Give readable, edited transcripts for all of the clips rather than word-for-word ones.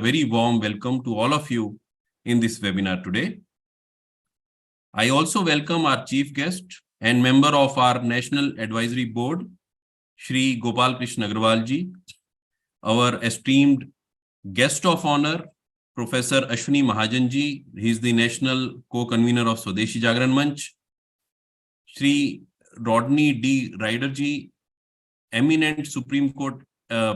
Very warm welcome to all of you in this webinar today. I also welcome our chief guest and member of our National Advisory Board, Shri Gopal Krishna Agarwal ji, our esteemed guest of honor, Professor Ashwini Mahajan ji. He is the national co-convener of Swadeshi Jagran Manch, Shri Rodney D. Ryder ji, eminent Supreme Court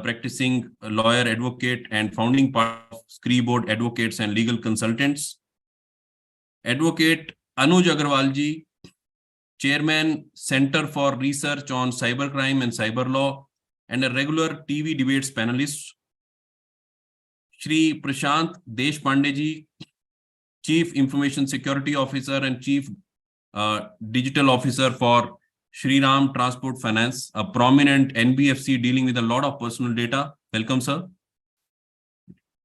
practicing lawyer, advocate, and founding part of SCREE Board Advocates and Legal Consultants. Advocate Anuj Agarwal ji, Chairman, Center for Research on Cybercrime and Cyber Law, and a regular TV debates panelist. Shri Prashant Deshpande ji, Chief Information Security Officer and Chief Digital Officer for Shriram Transport Finance, a prominent NBFC dealing with a lot of personal data. Welcome, sir.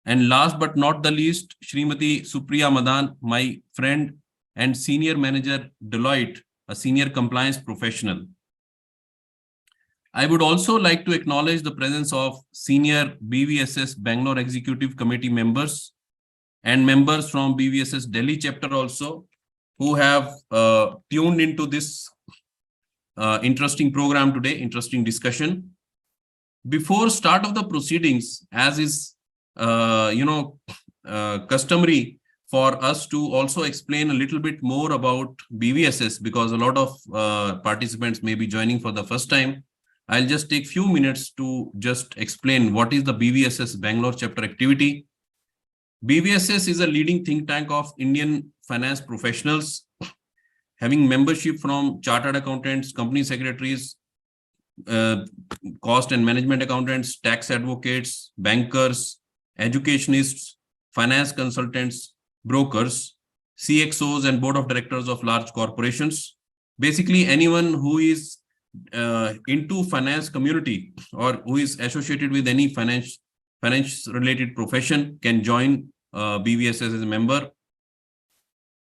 And last but not the least, Shrimati Supriya Madan, my friend and Senior Manager, Deloitte, a senior compliance professional. I would also like to acknowledge the presence of senior BVSS Bangalore Executive Committee members and members from BVSS Delhi chapter also, who have tuned into this interesting program today, interesting discussion. Before start of the proceedings, as is customary for us to also explain a little bit more about BVSS, because a lot of participants may be joining for the first time. I'll just take few minutes to just explain what is the BVSS Bangalore chapter activity. BVSS is a leading think tank of Indian finance professionals, having membership from chartered accountants, company secretaries, cost and management accountants, tax advocates, bankers, educationists, finance consultants, brokers, CXOs, and board of directors of large corporations. Basically, anyone who is into finance community or who is associated with any finance related profession can join BVSS as a member.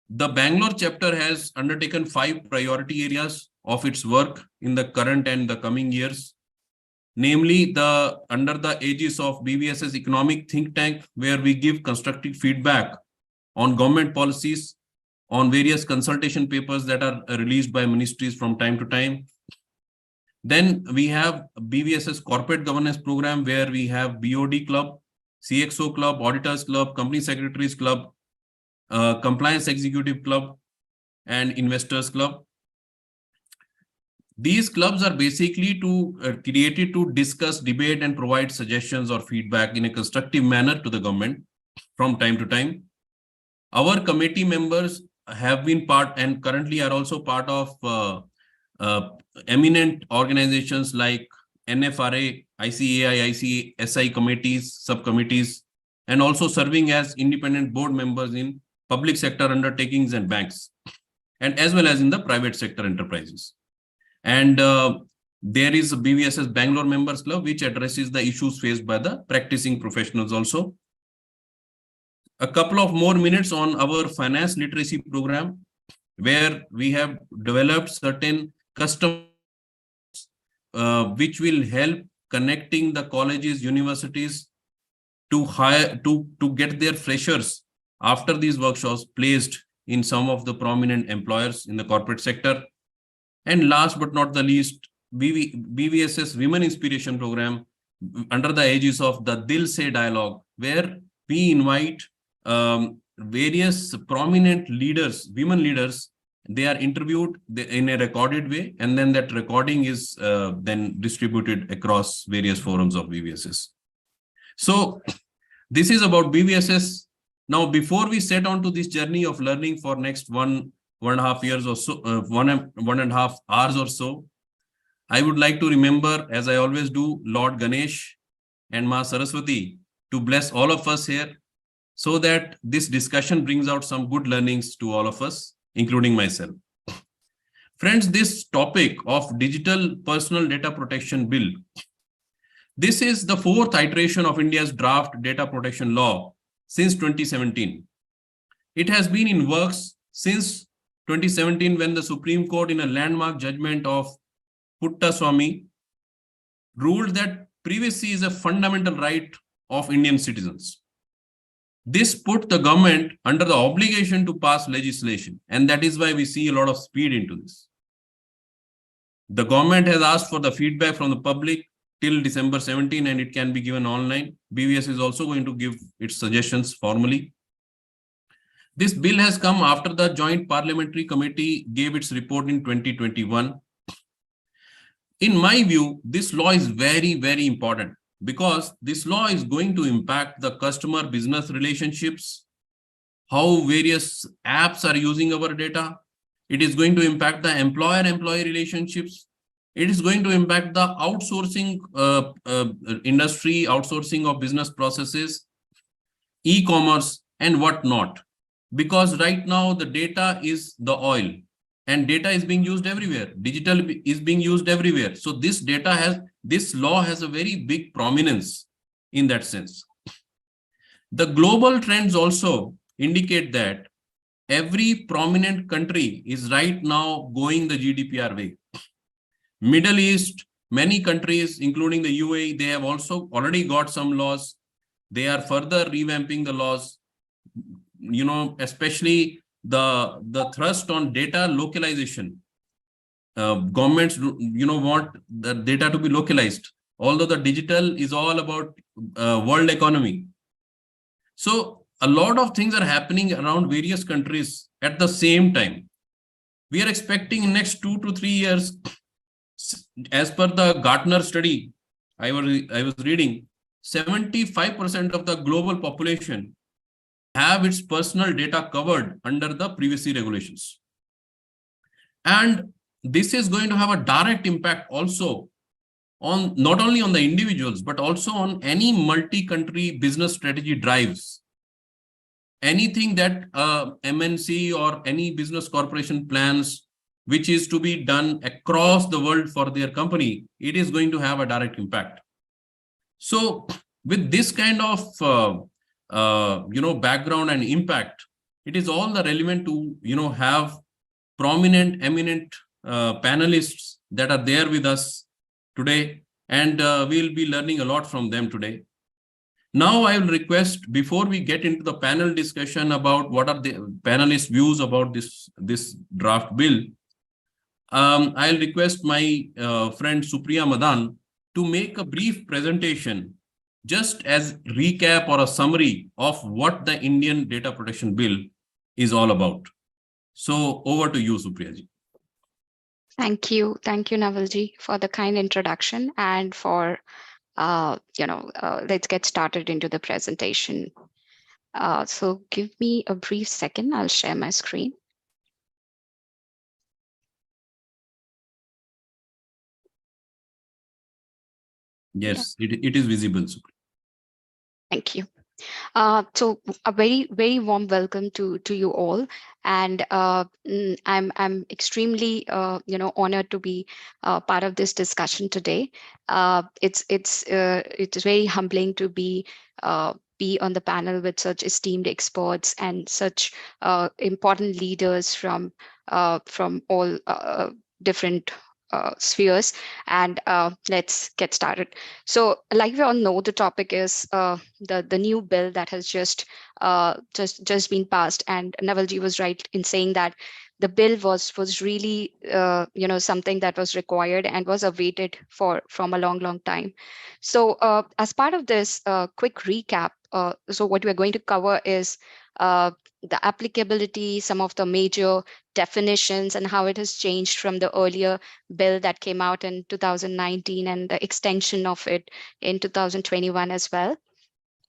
The Bangalore chapter has undertaken 5 priority areas of its work in the current and the coming years, namely under the aegis of BVSS Economic Think Tank, where we give constructive feedback on government policies, on various consultation papers that are released by ministries from time to time. Then we have BVSS Corporate Governance Program, where we have BOD Club, CXO Club, Auditors Club, Company Secretaries Club, Compliance Executive Club, and Investors Club. These clubs are basically created to discuss, debate, and provide suggestions or feedback in a constructive manner to the government from time to time. Our committee members have been part and currently are also part of eminent organizations like NFRA, ICAI, ICSI committees, subcommittees, and also serving as independent board members in public sector undertakings and banks, and as well as in the private sector enterprises. And there is a BVSS Bangalore Members Club, which addresses the issues faced by the practicing professionals also. A couple of more minutes on our finance literacy program, where we have developed certain custom which will help connecting the colleges, universities to get their freshers after these workshops placed in some of the prominent employers in the corporate sector. And last but not the least, BVSS Women Inspiration Program under the aegis of the Dil Se Dialogue, where we invite various prominent leaders, women leaders. They are interviewed in a recorded way, and then that recording is then distributed across various forums of BVSS. So this is about BVSS. Now, before we set on to this journey of learning for next one and a half years or so, 1.5 hours or so, I would like to remember, as I always do, Lord Ganesh and Ma Saraswati to bless all of us here, so that this discussion brings out some good learnings to all of us, including myself. Friends, this topic of Digital Personal Data Protection Bill, this is the 4th iteration of India's draft data protection law since 2017. It has been in works since 2017, when the Supreme Court, in a landmark judgment of Puttaswamy, ruled that privacy is a fundamental right of Indian citizens. This put the government under the obligation to pass legislation. And that is why we see a lot of speed into this. The government has asked for the feedback from the public till December 17, and it can be given online. BVS is also going to give its suggestions formally. This bill has come after the Joint Parliamentary Committee gave its report in 2021. In my view, this law is very, very important because this law is going to impact the customer business relationships, how various apps are using our data. It is going to impact the employer-employee relationships. It is going to impact the outsourcing industry, outsourcing of business processes, e-commerce, and whatnot. Because right now the data is the oil, and data is being used everywhere. Digital is being used everywhere. So this law has a very big prominence in that sense. The global trends also indicate that every prominent country is right now going the GDPR way. Middle East, many countries, including the UAE, they have also already got some laws. They are further revamping the laws, especially the thrust on data localization. Governments, want the data to be localized, although the digital is all about world economy. So a lot of things are happening around various countries at the same time. We are expecting in next 2 to 3 years, as per the Gartner study I was reading, 75% of the global population have its personal data covered under the privacy regulations. And this is going to have a direct impact also on not only on the individuals, but also on any multi-country business strategy drives. Anything that MNC or any business corporation plans, which is to be done across the world for their company, it is going to have a direct impact. So with this kind of background and impact, it is all the relevant to have prominent, eminent panelists that are there with us today, and we'll be learning a lot from them today. Now I will request, before we get into the panel discussion about what are the panelists' views about this draft bill, I'll request my friend Supriya Madan to make a brief presentation just as recap or a summary of what the Indian Data Protection Bill is all about. So over to you, Supriya ji. Thank you, Navalji, for the kind introduction and for let's get started into the presentation. So give me a brief second. I'll share my screen. Yes, yeah. It is visible. Thank you. So a very, very warm welcome to you all, and I'm extremely honored to be part of this discussion today. It's very humbling to be on the panel with such esteemed experts and such important leaders from all different spheres, and let's get started. So like we all know, the topic is the new bill that has just been passed, and Navalji was right in saying that the bill was really something that was required and was awaited from a long time. So as part of this quick recap, so what we're going to cover is the applicability, some of the major definitions, and how it has changed from the earlier bill that came out in 2019 and the extension of it in 2021 as well.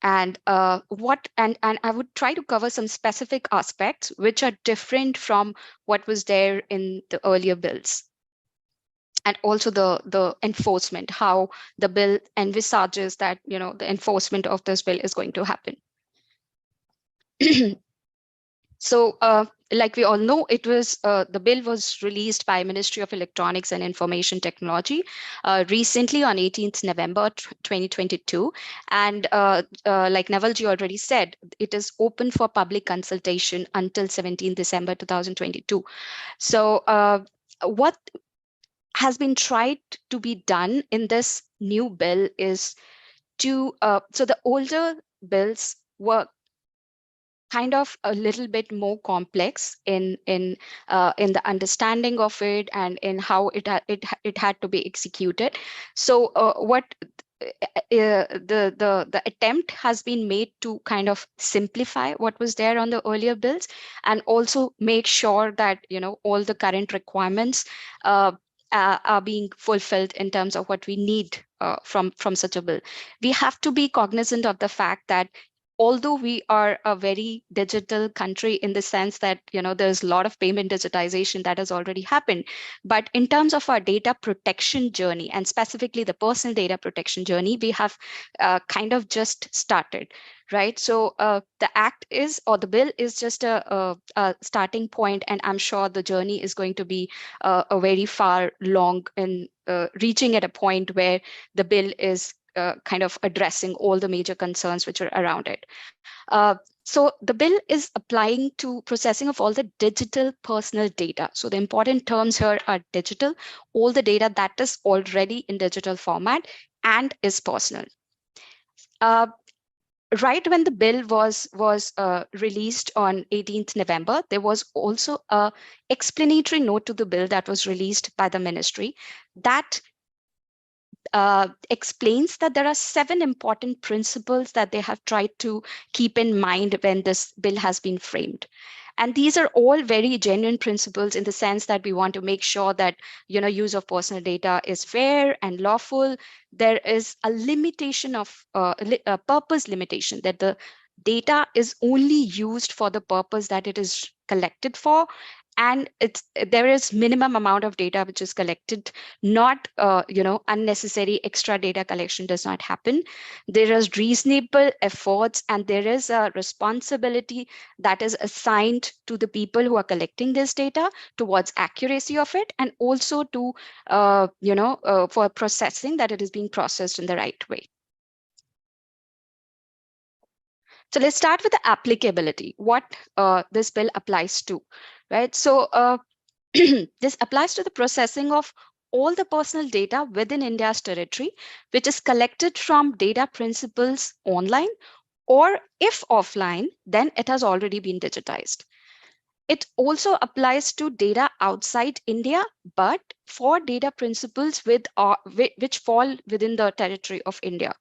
And I would try to cover some specific aspects which are different from what was there in the earlier bills. And also the enforcement, how the bill envisages that the enforcement of this bill is going to happen. So like we all know, it was the bill was released by Ministry of Electronics and Information Technology recently on 18th November 2022. And like Navalji already said, it is open for public consultation until 17th December 2022. So what has been tried to be done in this new bill is to, so the older bills were kind of a little bit more complex in the understanding of it and in how it had to be executed. So what the attempt has been made to kind of simplify what was there on the earlier bills, and also make sure that all the current requirements are being fulfilled in terms of what we need from such a bill. We have to be cognizant of the fact that although we are a very digital country in the sense that there's a lot of payment digitization that has already happened, but in terms of our data protection journey, and specifically the personal data protection journey, we have kind of just started, right? So the act is, or the bill is just a starting point, and I'm sure the journey is going to be a very far long in reaching at a point where the bill is kind of addressing all the major concerns which are around it. So the bill is applying to processing of all the digital personal data. So the important terms here are digital, all the data that is already in digital format and is personal. Right when the bill was released on 18th November, there was also a explanatory note to the bill that was released by the ministry that explains that there are 7 important principles that they have tried to keep in mind when this bill has been framed. And these are all very genuine principles in the sense that we want to make sure that use of personal data is fair and lawful. There is a limitation of a purpose limitation, that the data is only used for the purpose that it is collected for, and there is minimum amount of data which is collected, not unnecessary extra data collection does not happen. There is reasonable efforts and there is a responsibility that is assigned to the people who are collecting this data towards accuracy of it, and also to for processing, that it is being processed in the right way. So let's start with the applicability, what this bill applies to, right? So this applies to the processing of all the personal data within India's territory, which is collected from data principals online, or if offline, then it has already been digitized. It also applies to data outside India, but for data principals which fall within the territory of India.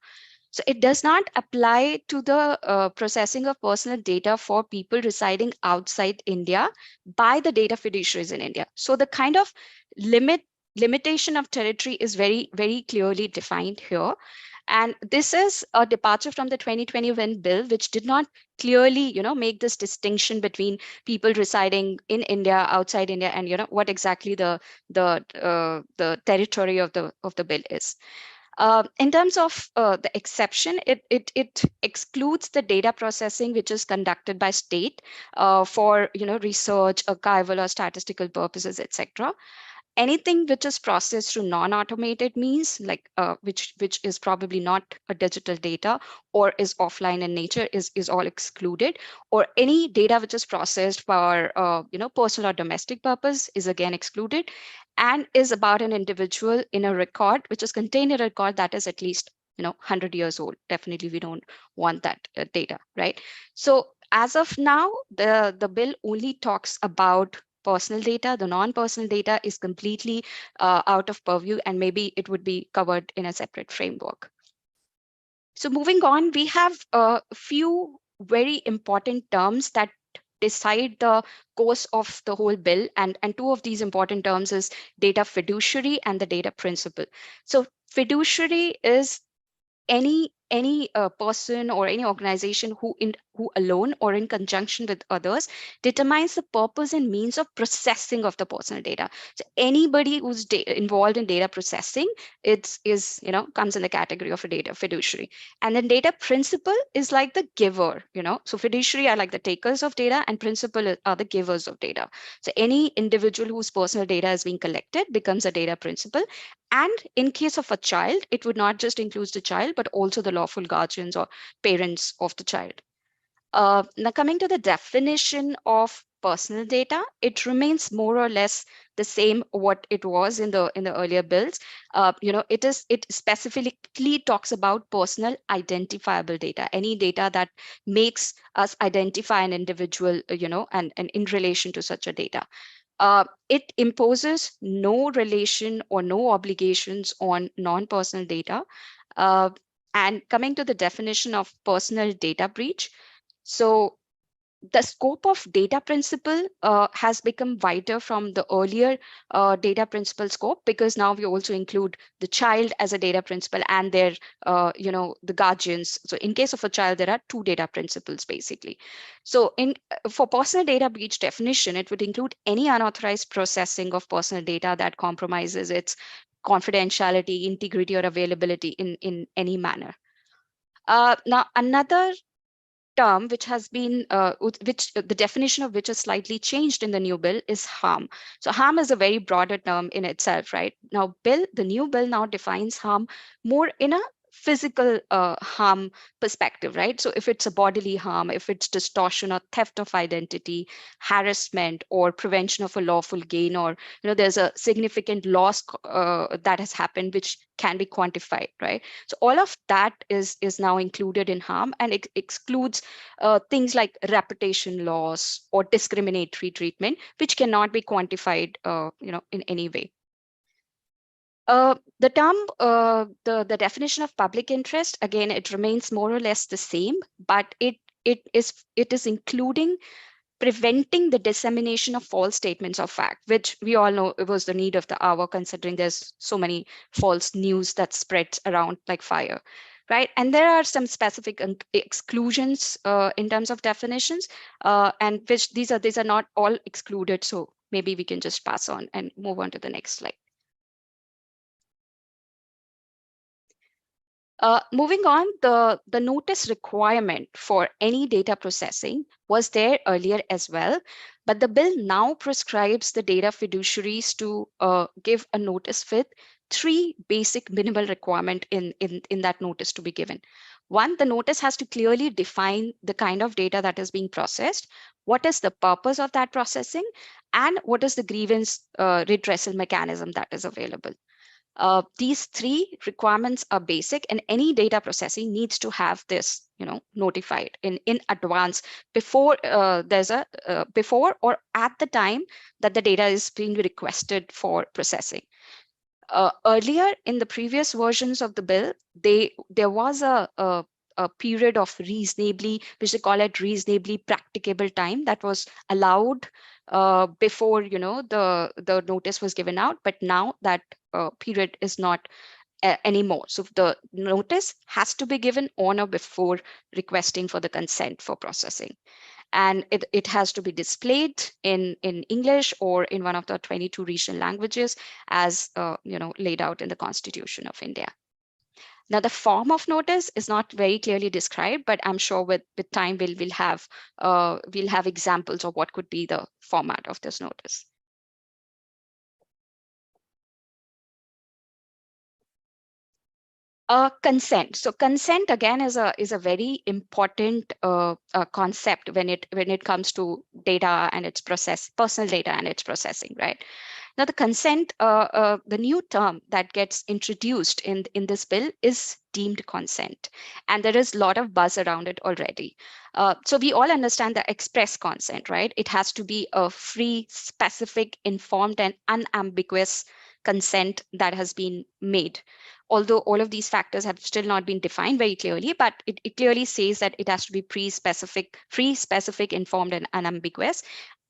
So it does not apply to the processing of personal data for people residing outside India by the data fiduciaries in India. So the kind of limitation of territory is very, very clearly defined here. And this is a departure from the 2021 bill, which did not clearly, make this distinction between people residing in India, outside India, and what exactly the territory of the bill is. In terms of the exception, it excludes the data processing which is conducted by state for research, archival, or statistical purposes, etc. Anything which is processed through non-automated means, like which is probably not a digital data or is offline in nature, is all excluded. Or any data which is processed for personal or domestic purpose is again excluded, and is about an individual in a record which is contained in a record that is at least 100 years old. Definitely we don't want that data, right? So as of now, the bill only talks about personal data. The non-personal data is completely out of purview, and maybe it would be covered in a separate framework. So moving on, we have a few very important terms that decide the course of the whole bill, and two of these important terms is data fiduciary and the data principal. So fiduciary is any person or any organization who alone or in conjunction with others determines the purpose and means of processing of the personal data. So anybody who's involved in data processing, comes in the category of a data fiduciary. And then data principal is like the giver, so fiduciary are like the takers of data, and principal are the givers of data. So any individual whose personal data is being collected becomes a data principal. And in case of a child, it would not just include the child, but also the lawful guardians or parents of the child. Now, coming to the definition of personal data, it remains more or less the same what it was in the earlier bills. It specifically talks about personal identifiable data, any data that makes us identify an individual, and in relation to such a data. It imposes no relation or no obligations on non-personal data. And coming to the definition of personal data breach, so the scope of data principle has become wider from the earlier data principle scope, because now we also include the child as a data principle and their, the guardians. So in case of a child, there are two data principles basically. So for personal data breach definition, it would include any unauthorized processing of personal data that compromises its confidentiality, integrity, or availability in any manner. Now, another term which has been the definition of which is slightly changed in the new bill is harm. So harm is a very broader term in itself, right? Now the new bill now defines harm more in a physical harm perspective, right? So if it's a bodily harm, if it's distortion or theft of identity, harassment, or prevention of a lawful gain, or there's a significant loss that has happened which can be quantified, right? So all of that is now included in harm, and it excludes things like reputation loss or discriminatory treatment, which cannot be quantified, in any way. The term, the definition of public interest, again, it remains more or less the same, but it is including preventing the dissemination of false statements of fact, which we all know it was the need of the hour, considering there's so many false news that spreads around like fire, right? And there are some specific exclusions in terms of definitions, and which these are not all excluded. So maybe we can just pass on and move on to the next slide. Moving on, the notice requirement for any data processing was there earlier as well, but the bill now prescribes the data fiduciaries to give a notice with three basic minimal requirement in that notice to be given. One, the notice has to clearly define the kind of data that is being processed, what is the purpose of that processing, and what is the grievance redressal mechanism that is available. These three requirements are basic, and any data processing needs to have this, notified in advance before there's a before or at the time that the data is being requested for processing. Earlier in the previous versions of the bill, there was a period of reasonably, which they call it reasonably practicable time, that was allowed before the notice was given out, but now that period is not anymore. So the notice has to be given on or before requesting for the consent for processing, and it has to be displayed in English or in one of the 22 regional languages as laid out in the Constitution of India. Now, the form of notice is not very clearly described, but I'm sure with time we'll have examples of what could be the format of this notice. Consent. So consent again is a very important concept when it comes to data and its personal data and its processing, right? Now, the consent, the new term that gets introduced in this bill is deemed consent, and there is a lot of buzz around it already. So we all understand the express consent, right? It has to be a free, specific, informed, and unambiguous consent that has been made. Although all of these factors have still not been defined very clearly, but it clearly says that it has to be free, specific, informed, and unambiguous,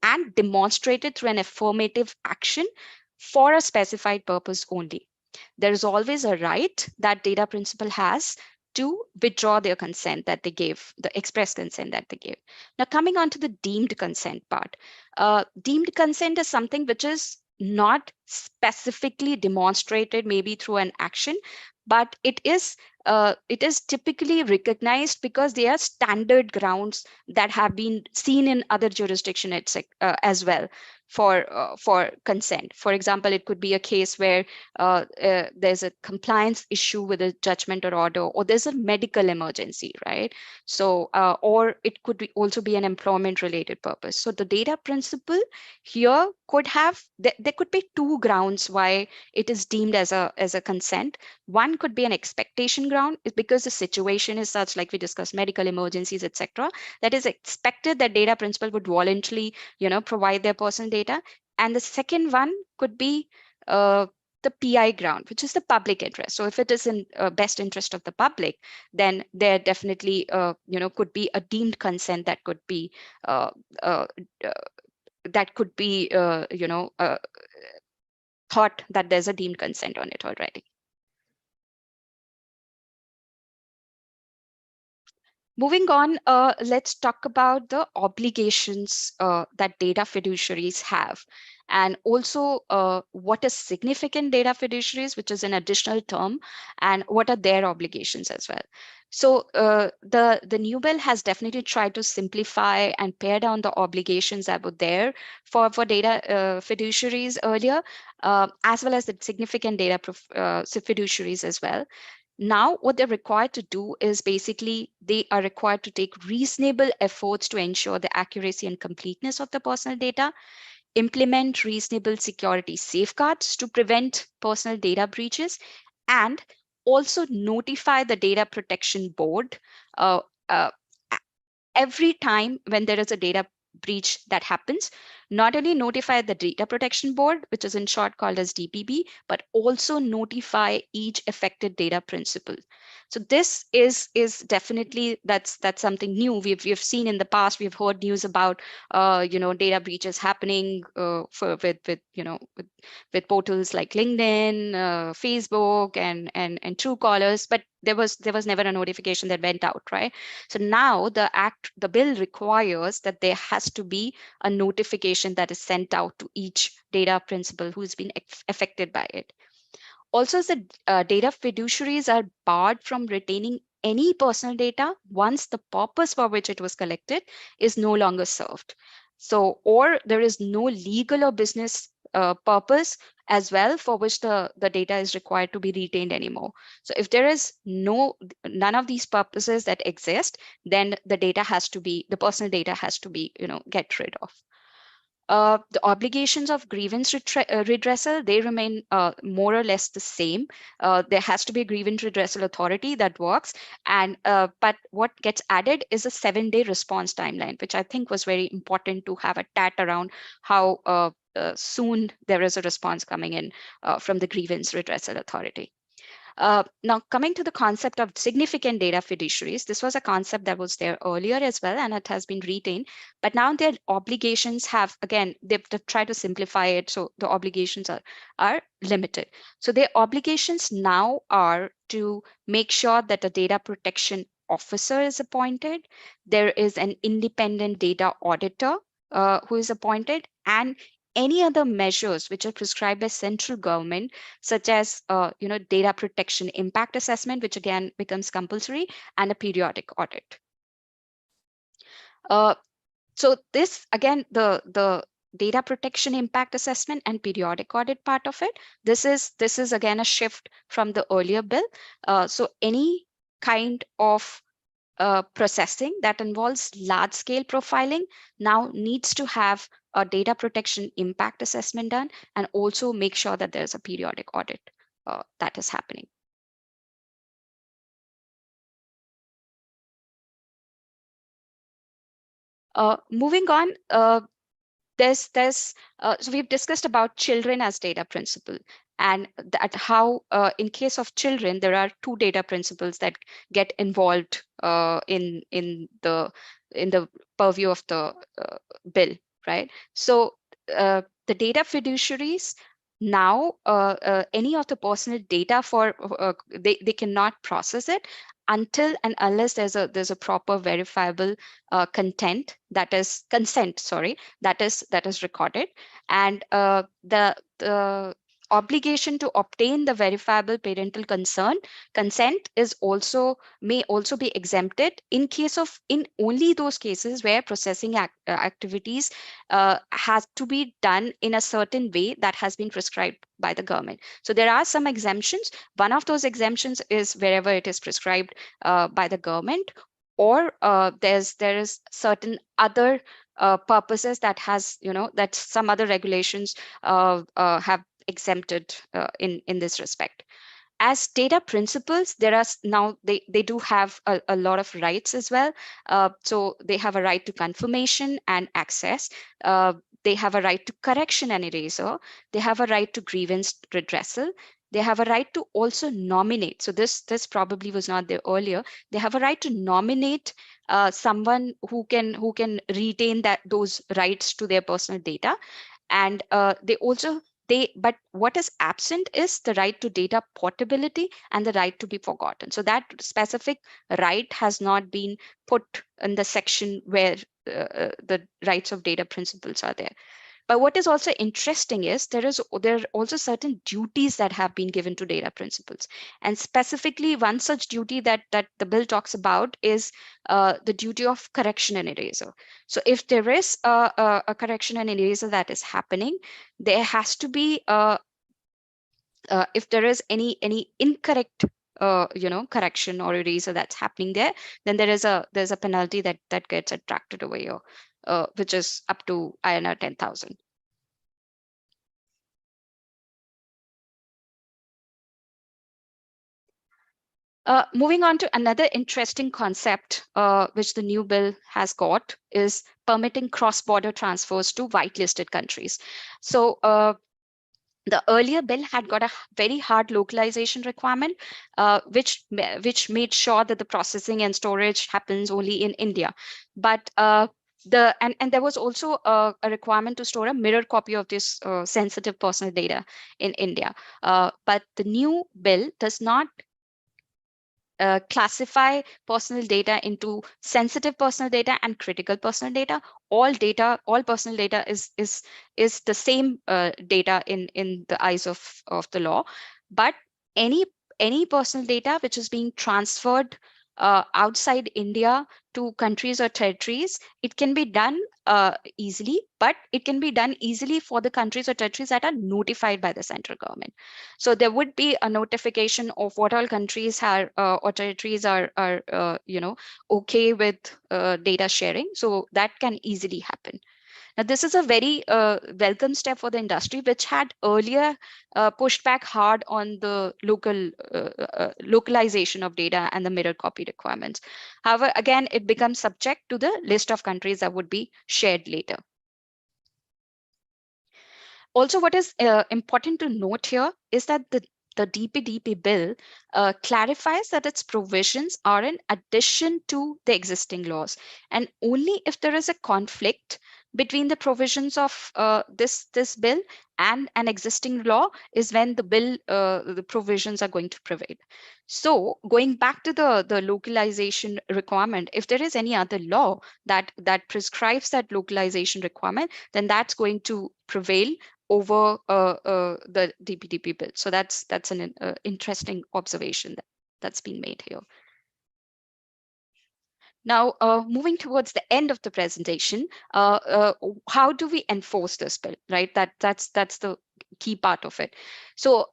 and demonstrated through an affirmative action for a specified purpose only. There is always a right that data principal has to withdraw their consent that they gave, the express consent that they gave. Now, coming on to the deemed consent part. Deemed consent is something which is not specifically demonstrated maybe through an action, but it is typically recognized because they are standard grounds that have been seen in other jurisdictions as well. for consent. For example, it could be a case where there's a compliance issue with a judgment or order, or there's a medical emergency, right? So, or it could also be an employment related purpose. So the data principle here could have, there could be two grounds why it is deemed as a consent. One could be an expectation ground, because the situation is such, like we discussed, medical emergencies, etc., that is expected that data principal would voluntarily, provide their personal data. And the second one could be the PI ground, which is the public interest. So if it is in best interest of the public, then there definitely, could be a deemed consent that could be thought that there's a deemed consent on it already. Moving on, let's talk about the obligations that data fiduciaries have, and also what is significant data fiduciaries, which is an additional term, and what are their obligations as well. So the new bill has definitely tried to simplify and pare down the obligations that were there for data fiduciaries earlier, as well as the significant data fiduciaries as well. Now, what they're required to do is basically they are required to take reasonable efforts to ensure the accuracy and completeness of the personal data, implement reasonable security safeguards to prevent personal data breaches, and also notify the Data Protection Board uh, uh, every time when there is a data breach that happens. Not only notify the Data Protection Board, which is in short called as DPB, but also notify each affected data principal. So this is definitely, that's something new. We've seen in the past, we've heard news about data breaches happening with portals like LinkedIn, Facebook, and Truecallers, but there was never a notification that went out, right? So now the bill requires that there has to be a notification that is sent out to each data principal who's been affected by it. Also, the data fiduciaries are barred from retaining any personal data once the purpose for which it was collected is no longer served. So, or there is no legal or business purpose as well for which the data is required to be retained anymore. So if there is none of these purposes that exist, then the personal data has to be, get rid of. The obligations of grievance redressal, they remain more or less the same. There has to be a grievance redressal authority that works, and but what gets added is a 7-day response timeline, which I think was very important to have a tat around how soon there is a response coming in from the grievance redressal authority. Now, coming to the concept of significant data fiduciaries, this was a concept that was there earlier as well, and it has been retained. But now their obligations have, again, they've tried to simplify it, so the obligations are limited. So their obligations now are to make sure that a data protection officer is appointed. There is an independent data auditor who is appointed, and any other measures which are prescribed by central government, such as data protection impact assessment, which again becomes compulsory, and a periodic audit. So this, again, the data protection impact assessment and periodic audit part of it, this is again a shift from the earlier bill. So any kind of processing that involves large-scale profiling now needs to have a data protection impact assessment done, and also make sure that there's a periodic audit that is happening. Moving on, so we've discussed about children as data principal, and that how in case of children there are two data principals that get involved in the purview of the bill, right? So the data fiduciaries now, any of the personal data they cannot process it until and unless there's a proper verifiable consent that is recorded, and the obligation to obtain the verifiable parental consent is may also be exempted in only those cases where processing activities has to be done in a certain way that has been prescribed by the government. So there are some exemptions. One of those exemptions is wherever it is prescribed by the government, or there is certain other purposes that that some other regulations have exempted in this respect. As data principals, there are now they do have a lot of rights as well. So they have a right to confirmation and access. They have a right to correction and erasure. They have a right to grievance redressal. They have a right to also nominate. So this probably was not there earlier. They have a right to nominate someone who can retain those rights to their personal data. And but what is absent is the right to data portability and the right to be forgotten. So that specific right has not been put in the section where the rights of data principals are there. But what is also interesting is there are also certain duties that have been given to data principals. And specifically, one such duty that the bill talks about is the duty of correction and erasure. So if there is a correction and erasure that is happening, there has to be if there is any incorrect correction or erasure that's happening there, then there's a penalty that gets attracted over here, which is up to INR 10,000. Moving on to another interesting concept, which the new bill has got, is permitting cross-border transfers to whitelisted countries. So the earlier bill had got a very hard localization requirement, which made sure that the processing and storage happens only in India. But and there was also a requirement to store a mirror copy of this sensitive personal data in India. But the new bill does not classify personal data into sensitive personal data and critical personal data. All personal data is the same data in the eyes of the law. But any personal data which is being transferred outside India to countries or territories, it can be done easily, but it can be done easily for the countries or territories that are notified by the central government. So there would be a notification of what all countries or territories are okay with data sharing. So that can easily happen. Now, this is a very welcome step for the industry, which had earlier pushed back hard on the localization of data and the mirror copy requirements. However, again, it becomes subject to the list of countries that would be shared later. Also, what is important to note here is that the DPDP bill clarifies that its provisions are in addition to the existing laws, and only if there is a conflict between the provisions of this bill and an existing law is when the provisions are going to prevail. So going back to the localization requirement, if there is any other law that prescribes that localization requirement, then that's going to prevail over the DPDP bill. So that's an interesting observation that's been made here. Now, moving towards the end of the presentation, how do we enforce this bill, right? That's the key part of it. So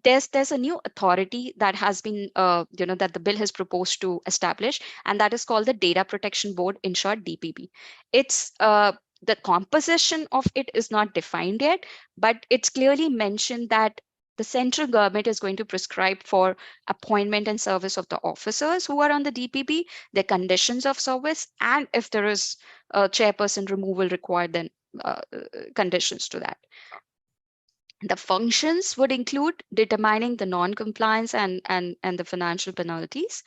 there's a new authority that has been, that the bill has proposed to establish, and that is called the Data Protection Board, in short, DPB. It's the composition of it is not defined yet, but it's clearly mentioned that the central government is going to prescribe for appointment and service of the officers who are on the DPB, their conditions of service, and if there is a chairperson removal required, then conditions to that. The functions would include determining the non-compliance and the financial penalties,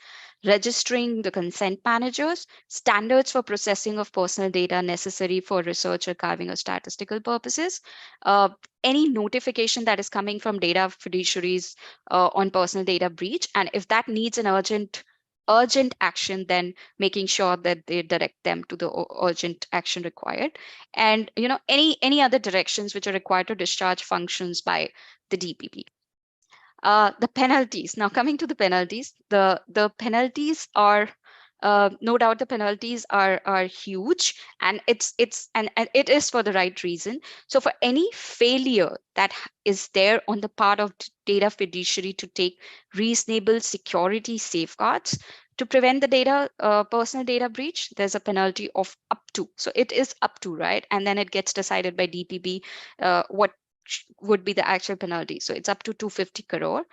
registering the consent managers, standards for processing of personal data necessary for research, archiving, or statistical purposes, any notification that is coming from data fiduciaries on personal data breach, and if that needs an urgent urgent action, then making sure that they direct them to the urgent action required, and any other directions which are required to discharge functions by the DPP. The penalties. Now, coming to the penalties, the penalties are no doubt the penalties are huge, and and it is for the right reason. So for any failure that is there on the part of data fiduciary to take reasonable security safeguards to prevent the personal data breach, there's a penalty of up to. So it is up to, right? And then it gets decided by DPP what would be the actual penalty. So it's up to 250 crore.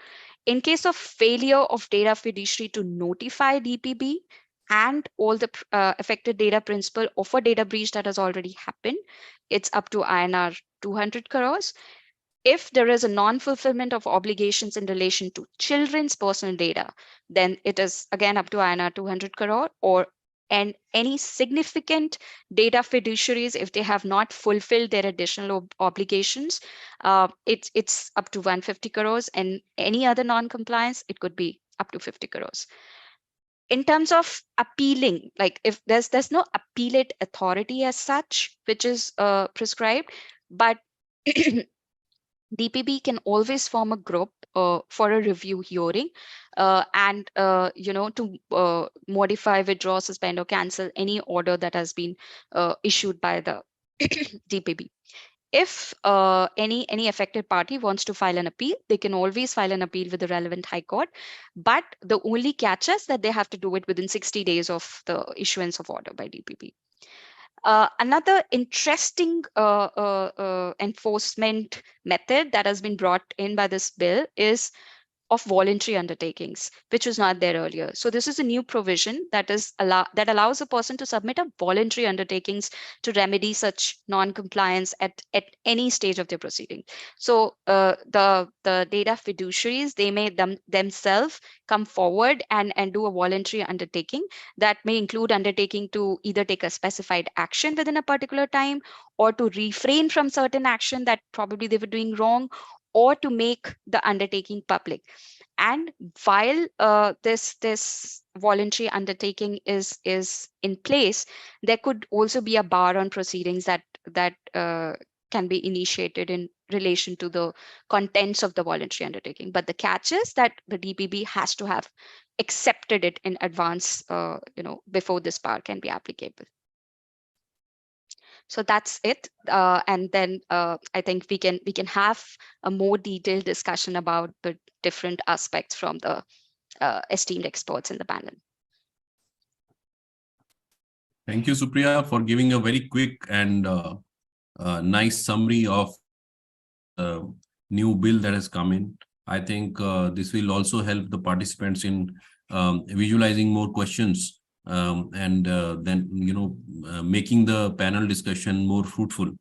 In case of failure of data fiduciary to notify DPP and all the affected data principal of a data breach that has already happened, it's up to INR 200 crores. If there is a non-fulfillment of obligations in relation to children's personal data, then it is again up to INR 200 crore, and any significant data fiduciaries, if they have not fulfilled their additional obligations, it's up to 150 crores, and any other non-compliance, it could be up to 50 crores. In terms of appealing, like if there's no appellate authority as such, which is prescribed, but DPP can always form a group for a review hearing and to modify, withdraw, suspend, or cancel any order that has been issued by the DPP. If any affected party wants to file an appeal, they can always file an appeal with the relevant high court. But the only catch is that they have to do it within 60 days of the issuance of order by DPP. Another interesting enforcement method that has been brought in by this bill is of voluntary undertakings, which was not there earlier. So this is a new provision that allows a person to submit a voluntary undertakings to remedy such non-compliance at any stage of their proceeding. So the data fiduciaries, they may themselves come forward and do a voluntary undertaking that may include undertaking to either take a specified action within a particular time, or to refrain from certain action that probably they were doing wrong, or to make the undertaking public. And while this voluntary undertaking is in place, there could also be a bar on proceedings that can be initiated in relation to the contents of the voluntary undertaking. But the catch is that the DPP has to have accepted it in advance, before this bar can be applicable. So that's it. And then I think we can have a more detailed discussion about the different aspects from the esteemed experts in the panel. Thank you, Supriya, for giving a very quick and nice summary of the new bill that has come in. I think this will also help the participants in visualizing more questions and then making the panel discussion more fruitful.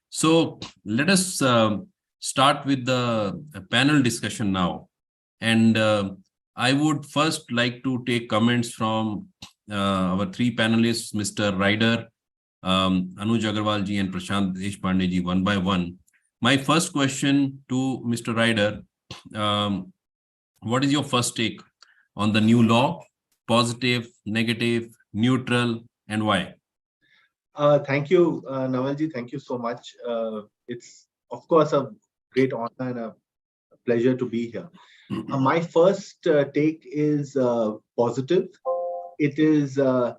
So let us start with the panel discussion now. And I would first like to take comments from our three panelists, Mr. Ryder, Anuj Agarwal ji, and Prashant Deshpande ji, one by one. My first question to Mr. Ryder, what is your first take on the new law? Positive, negative, neutral, and why? Thank you, Navalji. Thank you so much. It's, of course, a great honor and a pleasure to be here. My first take is positive. It is the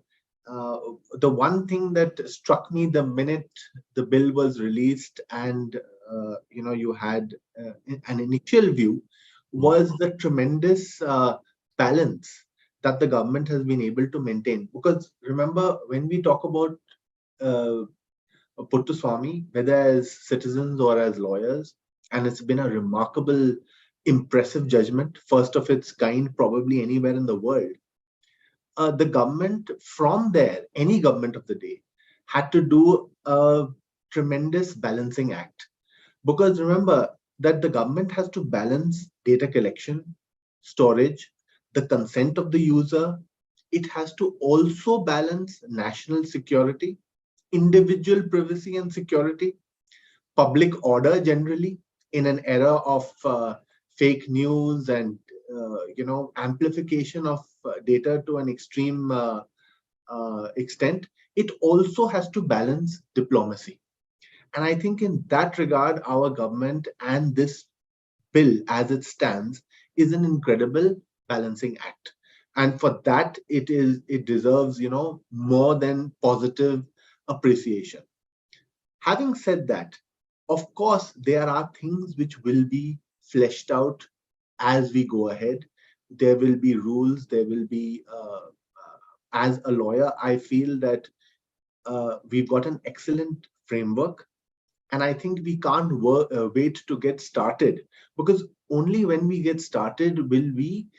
one thing that struck me the minute the bill was released and you had an initial view was the tremendous balance that the government has been able to maintain. Because remember, when we talk about Puttaswamy, whether as citizens or as lawyers, and it's been a remarkable, impressive judgment, first of its kind probably anywhere in the world. The government from there, any government of the day, had to do a tremendous balancing act. Because remember that the government has to balance data collection, storage, the consent of the user. It has to also balance national security, individual privacy and security, public order generally in an era of fake news and amplification of data to an extreme extent, it also has to balance diplomacy. And I think in that regard, our government and this bill as it stands is an incredible balancing act. And for that, it deserves, more than positive appreciation. Having said that, of course, there are things which will be fleshed out as we go ahead. There will be rules, there will be, as a lawyer, I feel that we've got an excellent framework. And I think we can't wait to get started, because only when we get started will we,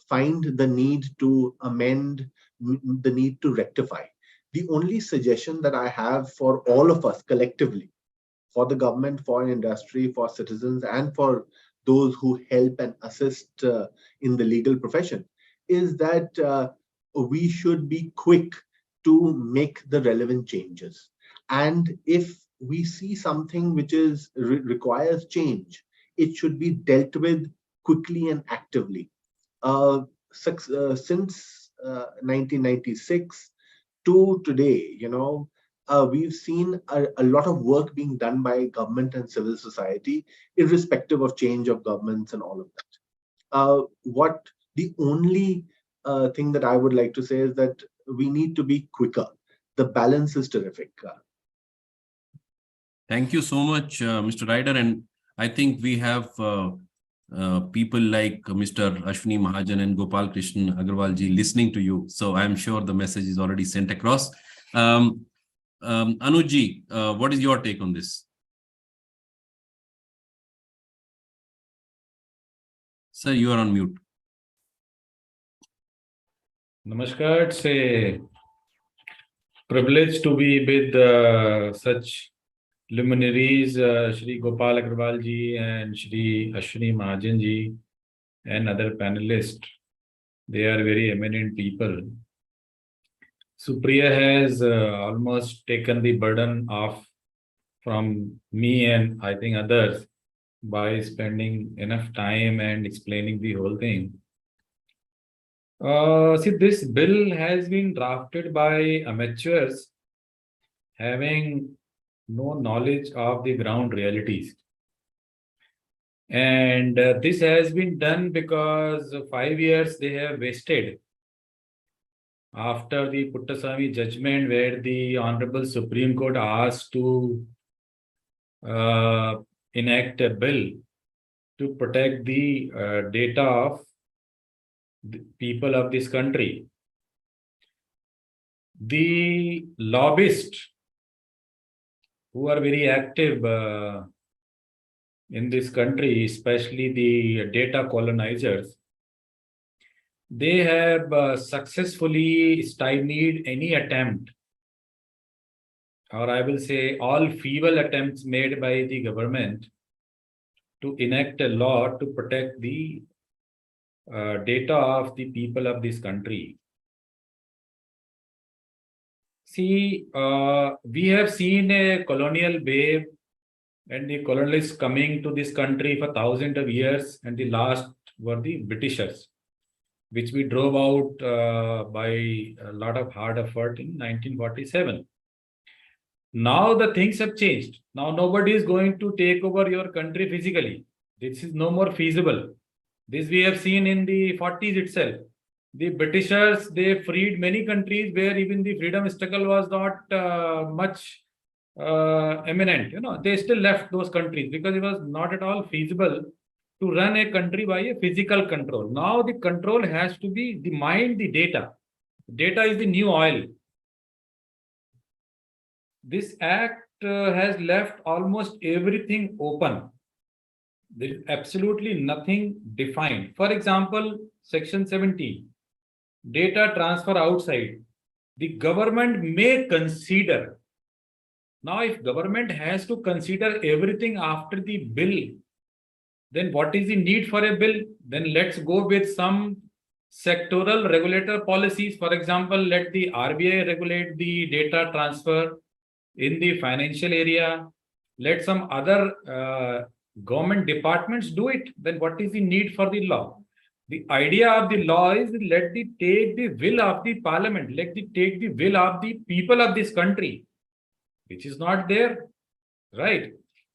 find the need to amend, the need to rectify. The only suggestion that I have for all of us collectively, for the government, for industry, for citizens, and for those who help and assist in the legal profession, is that we should be quick to make the relevant changes. And if we see something which requires change, it should be dealt with quickly and actively. Since 1996 to today, we've seen a lot of work being done by government and civil society, irrespective of change of governments and all of that. The only thing that I would like to say is that we need to be quicker. The balance is terrific. Thank you so much, Mr. Ryder. And I think we have people like Mr. Ashwini Mahajan and Gopal Krishnan Agarwal ji listening to you. So I'm sure the message is already sent across. Anuj ji, what is your take on this? Sir, you are on mute. Namaskar. It's a privilege to be with such luminaries, Shri Gopal Agarwal ji and Shri Ashwini Mahajan ji and other panelists. They are very eminent people. Supriya has almost taken the burden off from me and I think others by spending enough time and explaining the whole thing. See, this bill has been drafted by amateurs having no knowledge of the ground realities. And this has been done because 5 years they have wasted after the Puttaswamy judgment, where the Honorable Supreme Court asked to enact a bill to protect the data of the people of this country. The lobbyists who are very active in this country, especially the data colonizers, they have successfully stymied any attempt, or I will say all feeble attempts made by the government to enact a law to protect the data of the people of this country. See, we have seen a colonial wave and the colonialists coming to this country for thousands of years, and the last were the Britishers, which we drove out by a lot of hard effort in 1947. Now the things have changed. Now nobody is going to take over your country physically. This is no more feasible. This we have seen in the 40s itself. The Britishers, they freed many countries where even the freedom struggle was not much eminent. They still left those countries because it was not at all feasible to run a country by a physical control. Now the control has to be the mind, the data. Data is the new oil. This act has left almost everything open. There is absolutely nothing defined. For example, Section 17, data transfer outside. The government may consider. Now, if government has to consider everything after the bill, then what is the need for a bill? Then let's go with some sectoral regulator policies. For example, let the RBI regulate the data transfer in the financial area. Let some other Government departments do it. Then what is the need for the law? The idea of the law is let the take the will of the parliament, let the take the will of the people of this country, which is not there, right?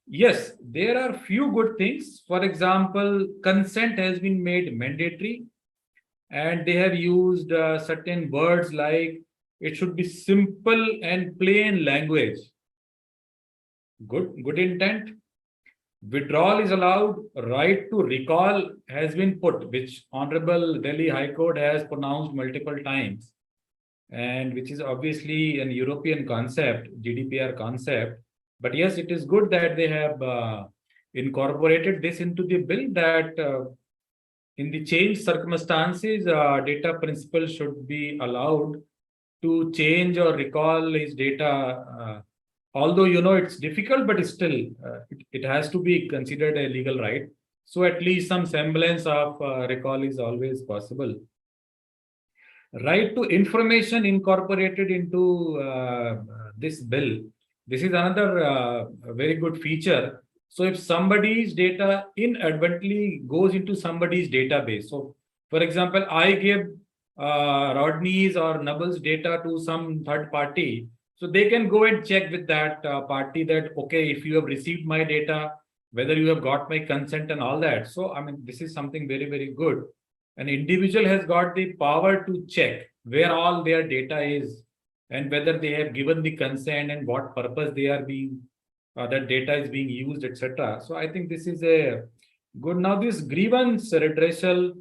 Yes, there are few good things. For example, consent has been made mandatory, and they have used certain words like it should be simple and plain language. Good intent. Withdrawal is allowed. Right to recall has been put, which Honorable Delhi High Court has pronounced multiple times, and which is obviously an European concept, GDPR concept. But yes, it is good that they have incorporated this into the bill, that in the changed circumstances, data principal should be allowed to change or recall his data. Although, it's difficult, but still, it has to be considered a legal right. So at least some semblance of recall is always possible. Right to information incorporated into this bill. This is another very good feature. So if somebody's data inadvertently goes into somebody's database, so for example, I give Rodney's or Nubbles data to some third party, so they can go and check with that party that, okay, if you have received my data, whether you have got my consent and all that. So, I mean, this is something very, very good. An individual has got the power to check where all their data is and whether they have given the consent and what purpose they are being, that data is being used, etc. So I think this is a good. Now this grievance redressal,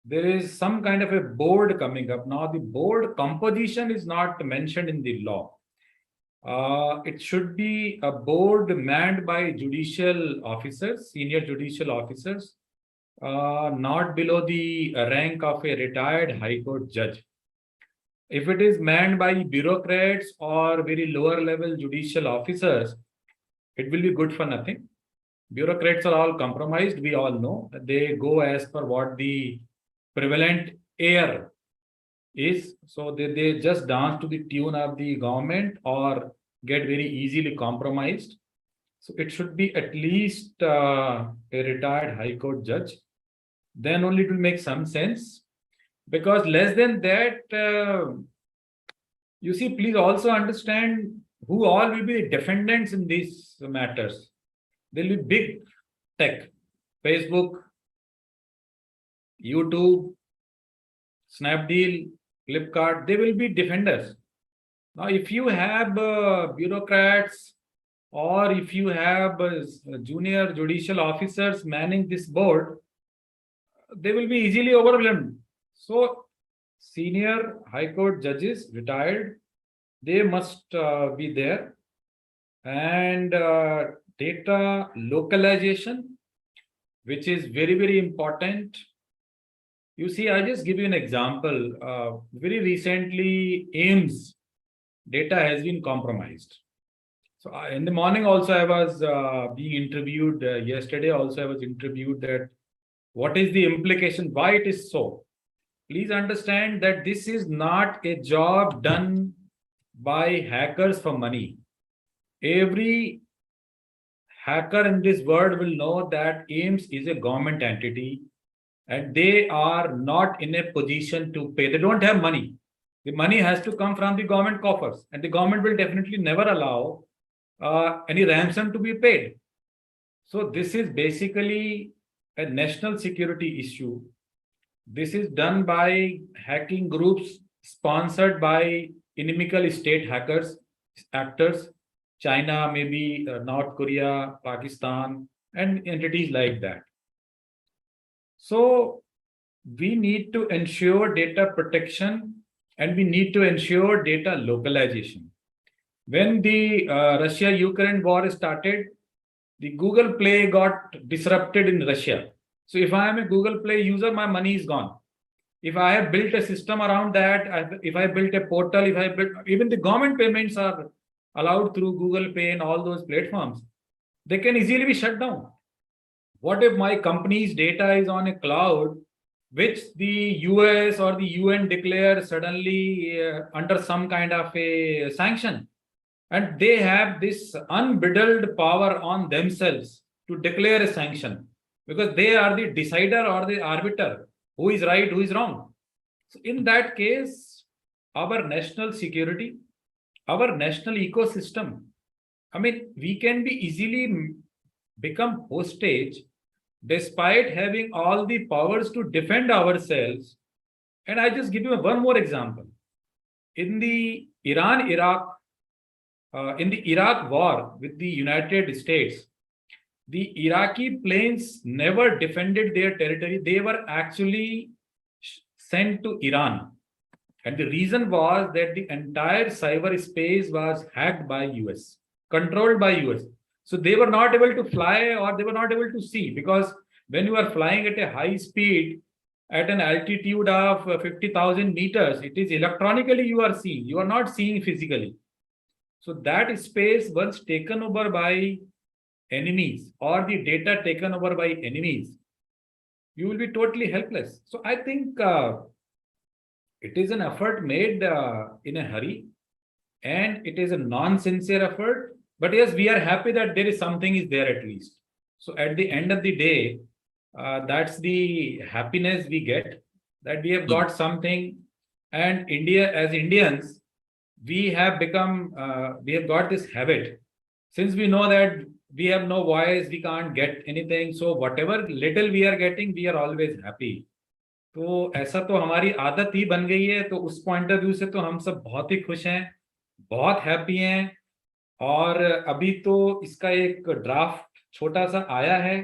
there is some kind of a board coming up. Now the board composition is not mentioned in the law. It should be a board manned by judicial officers, senior judicial officers, not below the rank of a retired High Court judge. If it is manned by bureaucrats or very lower level judicial officers, it will be good for nothing. Bureaucrats are all compromised. We all know they go as per what the prevalent air is. So they just dance to the tune of the government or get very easily compromised. So it should be at least a retired High Court judge. Then only it will make some sense. Because less than that, you see, please also understand who all will be the defendants in these matters. There will be big tech, Facebook, YouTube, Snapdeal, Flipkart, they will be defenders. Now, if you have bureaucrats or if you have junior judicial officers manning this board, they will be easily overwhelmed. So, senior High Court judges, retired, they must be there. And data localization, which is very, very important. You see, I just give you an example. Very recently, AIIMS data has been compromised. So in the morning also, I was being interviewed. Yesterday also, I was interviewed that what is the implication, why it is so. Please understand that this is not a job done by hackers for money. Every hacker in this world will know that AIIMS is a government entity and they are not in a position to pay. They don't have money. The money has to come from the government coffers, and the government will definitely never allow any ransom to be paid. So this is basically a national security issue. This is done by hacking groups sponsored by inimical state hackers, actors, China, maybe North Korea, Pakistan, and entities like that. So we need to ensure data protection and we need to ensure data localization. When the Russia-Ukraine war started, the Google Play got disrupted in Russia. So if I am a Google Play user, my money is gone. If I have built a system around that, if I built a portal, if I built, even the government payments are allowed through Google Pay and all those platforms, they can easily be shut down. What if my company's data is on a cloud, which the US or the UN declare suddenly under some kind of a sanction? And they have this unbridled power on themselves to declare a sanction, because they are the decider or the arbiter, who is right, who is wrong. So in that case, our national security, our national ecosystem, I mean, we can be easily become hostage despite having all the powers to defend ourselves. And I just give you one more example. In the Iran-Iraq, in the Iraq war with the United States, the Iraqi planes never defended their territory. They were actually sent to Iran. And the reason was that the entire cyberspace was hacked by US, controlled by US. So they were not able to fly, or they were not able to see, because when you are flying at a high speed, at an altitude of 50,000 meters, it is electronically you are seeing, you are not seeing physically. So that space, once taken over by enemies, or the data taken over by enemies, you will be totally helpless. So I think it is an effort made in a hurry, and it is a non-sincere effort. But yes, we are happy that there is something is there at least. So at the end of the day, that's the happiness we get, that we have got something. And India, as Indians, we have become, we have got this habit. Since we know that we have no voice, we can't get anything. So whatever little we are getting, we are always happy. तो ऐसा तो हमारी आदत ही बन गई है, तो उस पॉइंट ऑफ व्यू से तो हम सब बहुत ही खुश हैं, बहुत हैप्पी हैं. और अभी तो इसका एक ड्राफ्ट छोटा सा आया है,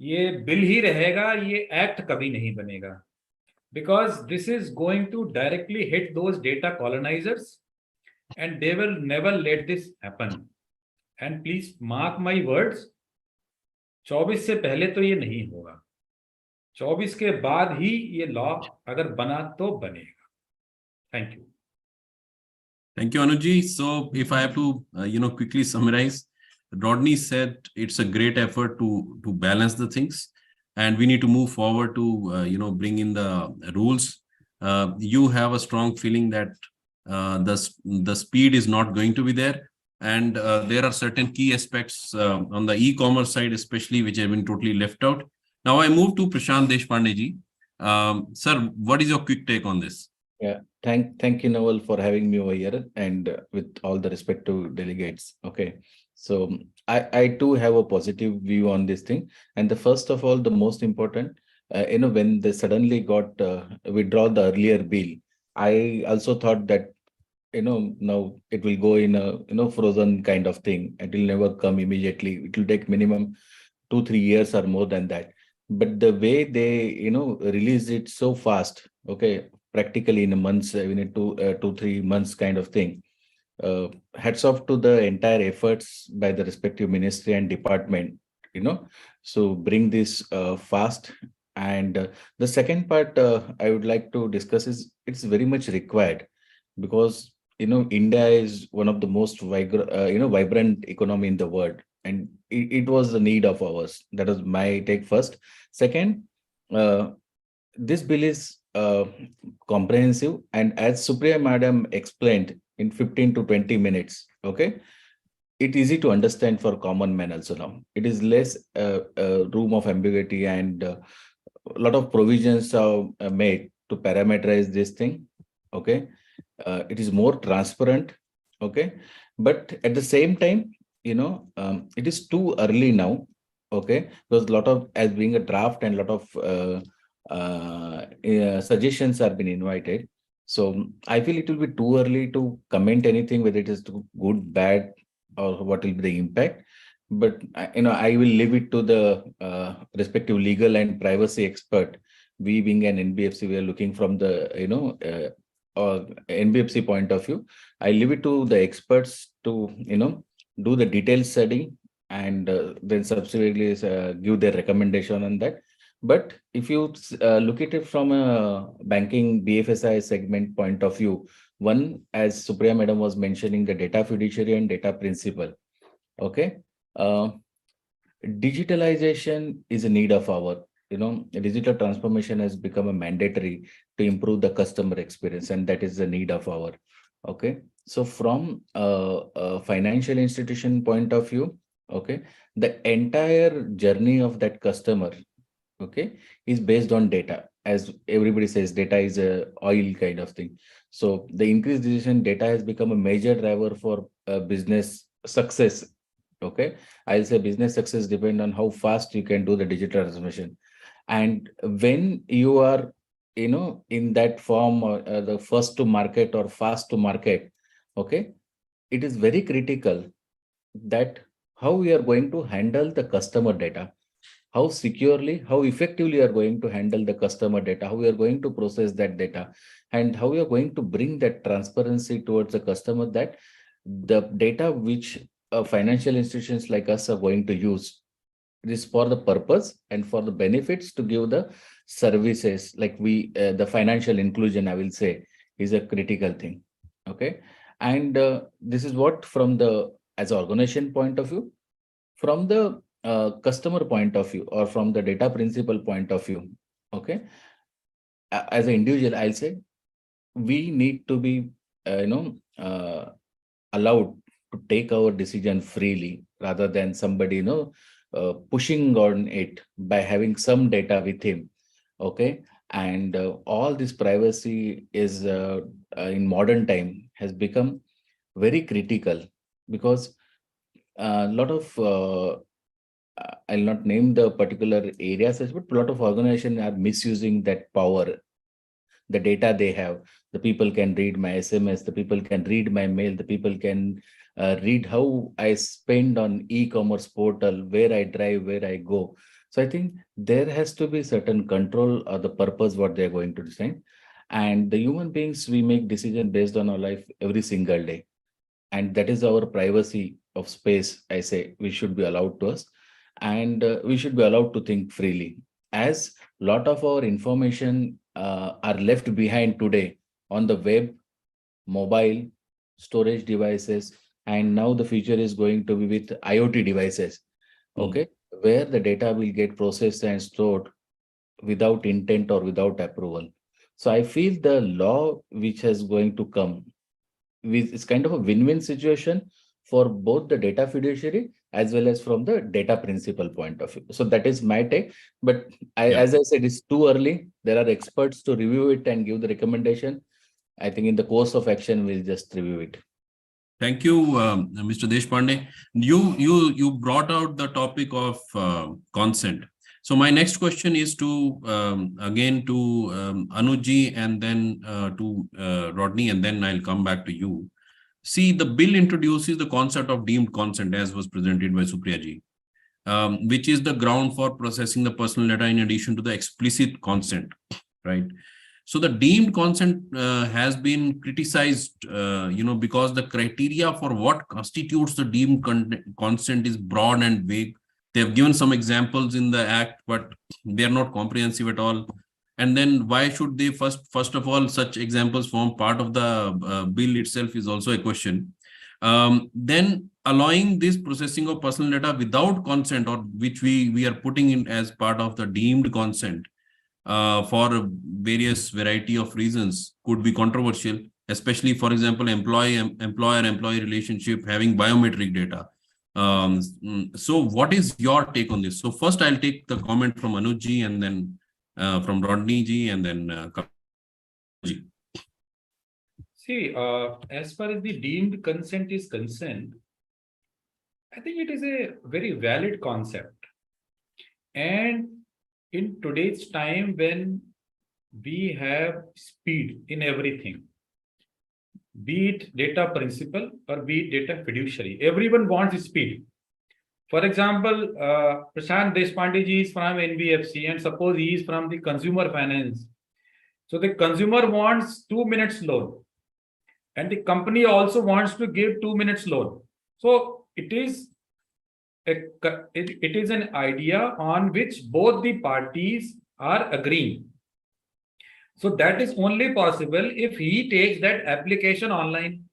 ये बिल ही रहेगा, ये एक्ट कभी नहीं बनेगा, because this is going to directly hit those data colonisers, and they will never let this happen. And please mark my words, 24 से पहले तो ये नहीं होगा, 24 के बाद ही ये लॉ अगर बना तो बनेगा. Thank you. Thank you, Anuji. So if I have to, quickly summarize, Rodney said it's a great effort to balance the things, and we need to move forward to, bring in the rules. You have a strong feeling that the speed is not going to be there, and there are certain key aspects on the e-commerce side, especially, which have been totally left out. Now I move to Prashant Deshpande ji. Sir, what is your quick take on this? Yeah, thank you, Noel, for having me over here, and with all the respective delegates. Okay, so I too have a positive view on this thing. And the first of all, the most important, when they suddenly got withdraw the earlier bill, I also thought that now it will go in a frozen kind of thing. It will never come immediately. It will take minimum 2-3 years or more than that. But the way they release it so fast, okay, practically in a month, we need 2-3 months kind of thing. Hats off to the entire efforts by the respective ministry and department, so bring this fast. And the second part I would like to discuss is it's very much required, because India is one of the most vibrant economy in the world, and it was the need of ours. That was my take first. Second, this bill is comprehensive, and as Supriya Madam explained in 15 to 20 minutes, okay, it is easy to understand for common man also. Now it is less room of ambiguity, and a lot of provisions are made to parameterize this thing. Okay, it is more transparent. Okay, but at the same time, it is too early now. Okay, because a lot of, as being a draft, and a lot of suggestions have been invited. So I feel it will be too early to comment anything, whether it is too good, bad, or what will be the impact. But I will leave it to the respective legal and privacy expert. We being an NBFC, we are looking from the NBFC point of view. I leave it to the experts to do the detailed study, and then subsequently give their recommendation on that. But if you look at it from a banking BFSI segment point of view, one, as Supriya Madam was mentioning, the data fiduciary and data principal. Okay, digitalization is a need of our, digital transformation has become a mandatory to improve the customer experience, and that is the need of our. Okay, so from a financial institution point of view, okay, the entire journey of that customer, okay, is based on data. As everybody says, data is a oil kind of thing. So the increased decision data has become a major driver for business success. Okay, I'll say business success depend on how fast you can do the digital transformation. And when you are, in that form, the first to market or fast to market, okay, it is very critical that how we are going to handle the customer data, how securely, how effectively you are going to handle the customer data, how we are going to process that data, and how we are going to bring that transparency towards the customer, that the data which financial institutions like us are going to use is for the purpose and for the benefits to give the services, like the financial inclusion, I will say, is a critical thing. Okay. And this is what, from the as an organization point of view, from the customer point of view, or from the data principal point of view. Okay, as an individual, I'll say we need to be allowed to take our decision freely, rather than somebody pushing on it by having some data with him. Okay, and all this privacy is in modern time has become very critical, because a lot of I'll not name the particular areas, but a lot of organizations are misusing that power, the data they have. The people can read my SMS, the people can read my mail, the people can read how I spend on e-commerce portal, where I drive, where I go. So I think there has to be certain control or the purpose what they're going to design. And the human beings, we make decision based on our life every single day. And that is our privacy of space, I say, we should be allowed to us. And we should be allowed to think freely, as a lot of our information are left behind today on the web, mobile, storage devices, and now the future is going to be with IoT devices, okay, where the data will get processed and stored without intent or without approval. So I feel the law which is going to come it's kind of a win-win situation for both the data fiduciary as well as from the data principal point of view. So that is my take. But as I said, it's too early. There are experts to review it and give the recommendation. I think in the course of action, we'll just review it. Thank you, Mr. Deshpande. You brought out the topic of consent. So my next question is to again to Anuj and then to Rodney, and then I'll come back to you. See, the bill introduces the concept of deemed consent, as was presented by Supriya ji, which is the ground for processing the personal data in addition to the explicit consent, right? So the deemed consent has been criticized, because the criteria for what constitutes the deemed consent is broad and vague. They have given some examples in the act, but they are not comprehensive at all. And then why should they first of all, such examples form part of the bill itself is also a question. Then allowing this processing of personal data without consent, or which we are putting in as part of the deemed consent for various variety of reasons, could be controversial, especially, for example, employer-employee relationship having biometric data. So what is your take on this? So first I'll take the comment from Anuj ji, and then from Rodney ji, and then ji. See, as far as the deemed consent is concerned, I think it is a very valid concept. And in today's time, when we have speed in everything, be it data principal or be it data fiduciary, everyone wants speed. For example, Prashant Deshpande ji is from NBFC, and suppose he is from the consumer finance. So the consumer wants 2 minutes loan, and the company also wants to give 2 minutes loan. So it is an idea on which both the parties are agreeing. So that is only possible if he takes that application online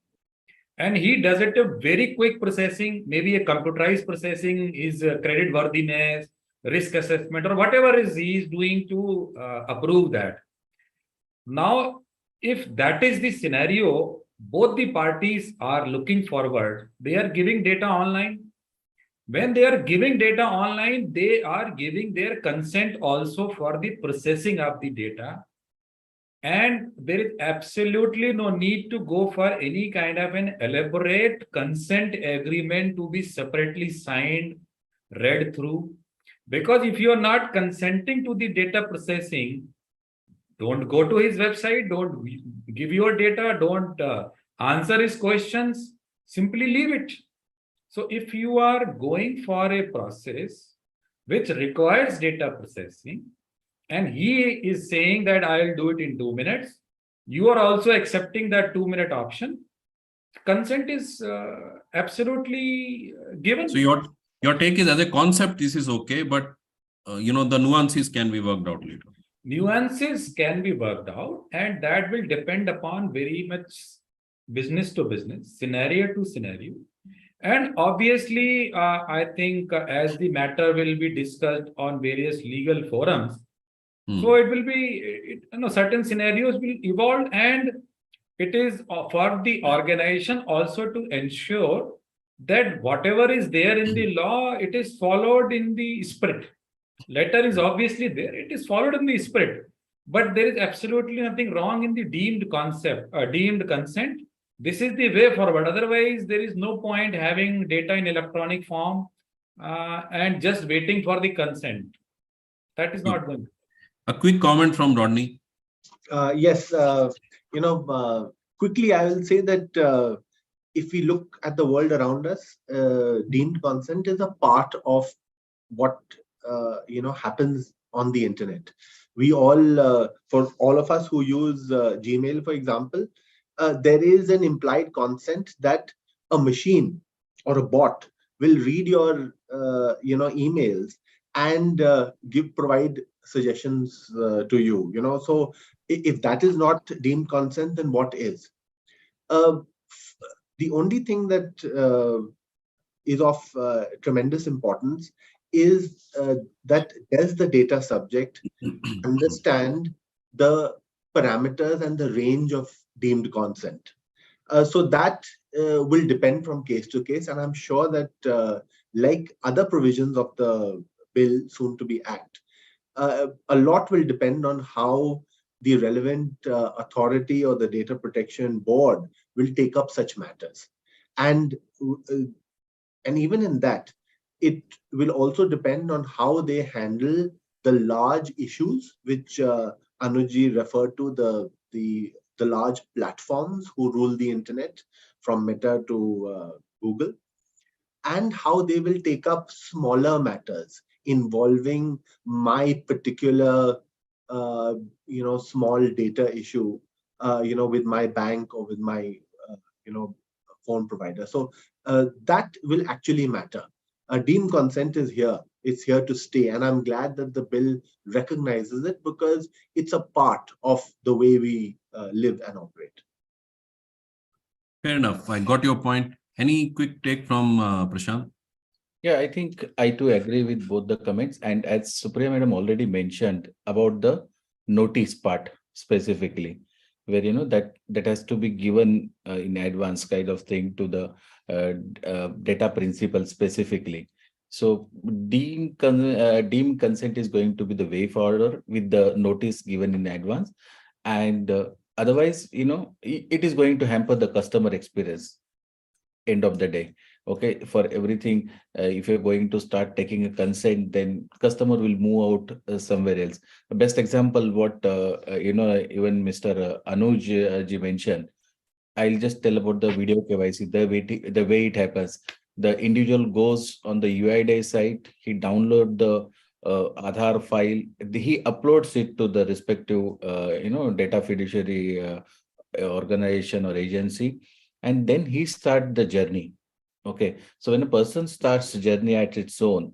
and he does it a very quick processing, maybe a computerized processing, is credit worthiness, risk assessment, or whatever he is doing to approve that. Now, if that is the scenario, both the parties are looking forward, they are giving data online, when they are giving data online, they are giving their consent also for the processing of the data. And there is absolutely no need to go for any kind of an elaborate consent agreement to be separately signed, read through. Because if you are not consenting to the data processing, don't go to his website, don't give your data, don't answer his questions, simply leave it. So if you are going for a process which requires data processing, and he is saying that I'll do it in 2 minutes, you are also accepting that 2-minute option, consent is absolutely given. So your take is, as a concept, this is okay, but the nuances can be worked out later. Nuances can be worked out, and that will depend upon very much business to business, scenario to scenario. And obviously, I think as the matter will be discussed on various legal forums, so it will be, certain scenarios will evolve, and it is for the organization also to ensure that whatever is there in the law, it is followed in the spirit. Letter is obviously there, it is followed in the spirit, but there is absolutely nothing wrong in the deemed concept, deemed consent. This is the way forward. Otherwise, there is no point having data in electronic form and just waiting for the consent. That is not going. A quick comment from Rodney. Yes, quickly I will say that if we look at the world around us, deemed consent is a part of what happens on the internet. We all, for all of us who use Gmail, for example, there is an implied consent that a machine or a bot will read your emails and provide suggestions to you. So if that is not deemed consent, then what is? The only thing that is of tremendous importance is that does the data subject understand the parameters and the range of deemed consent? So that will depend from case to case, and I'm sure that like other provisions of the bill soon to be act, a lot will depend on how the relevant authority or the data protection board will take up such matters. And even in that, it will also depend on how they handle the large issues which Anuj referred to, the large platforms who rule the internet, from Meta to Google, and how they will take up smaller matters involving my particular small data issue with my bank or with my phone provider. So that will actually matter. Deemed consent is here. It's here to stay. And I'm glad that the bill recognizes it, because it's a part of the way we live and operate. Fair enough. I got your point. Any quick take from Prashant? Yeah, I think I too agree with both the comments. And as Supriya Madam already mentioned about the notice part specifically, where that has to be given in advance kind of thing to the data principal specifically. So deemed consent is going to be the way forward with the notice given in advance, and otherwise, it is going to hamper the customer experience. End of the day, okay, for everything, if you're going to start taking a consent, then customer will move out somewhere else. The best example, what even Mr. Anuj ji mentioned, I'll just tell about the video KYC, the way it happens. The individual goes on the UIDAI site, he download the Aadhaar file, he uploads it to the respective data fiduciary organization or agency, and then he start the journey. Okay, so when a person starts the journey at its own,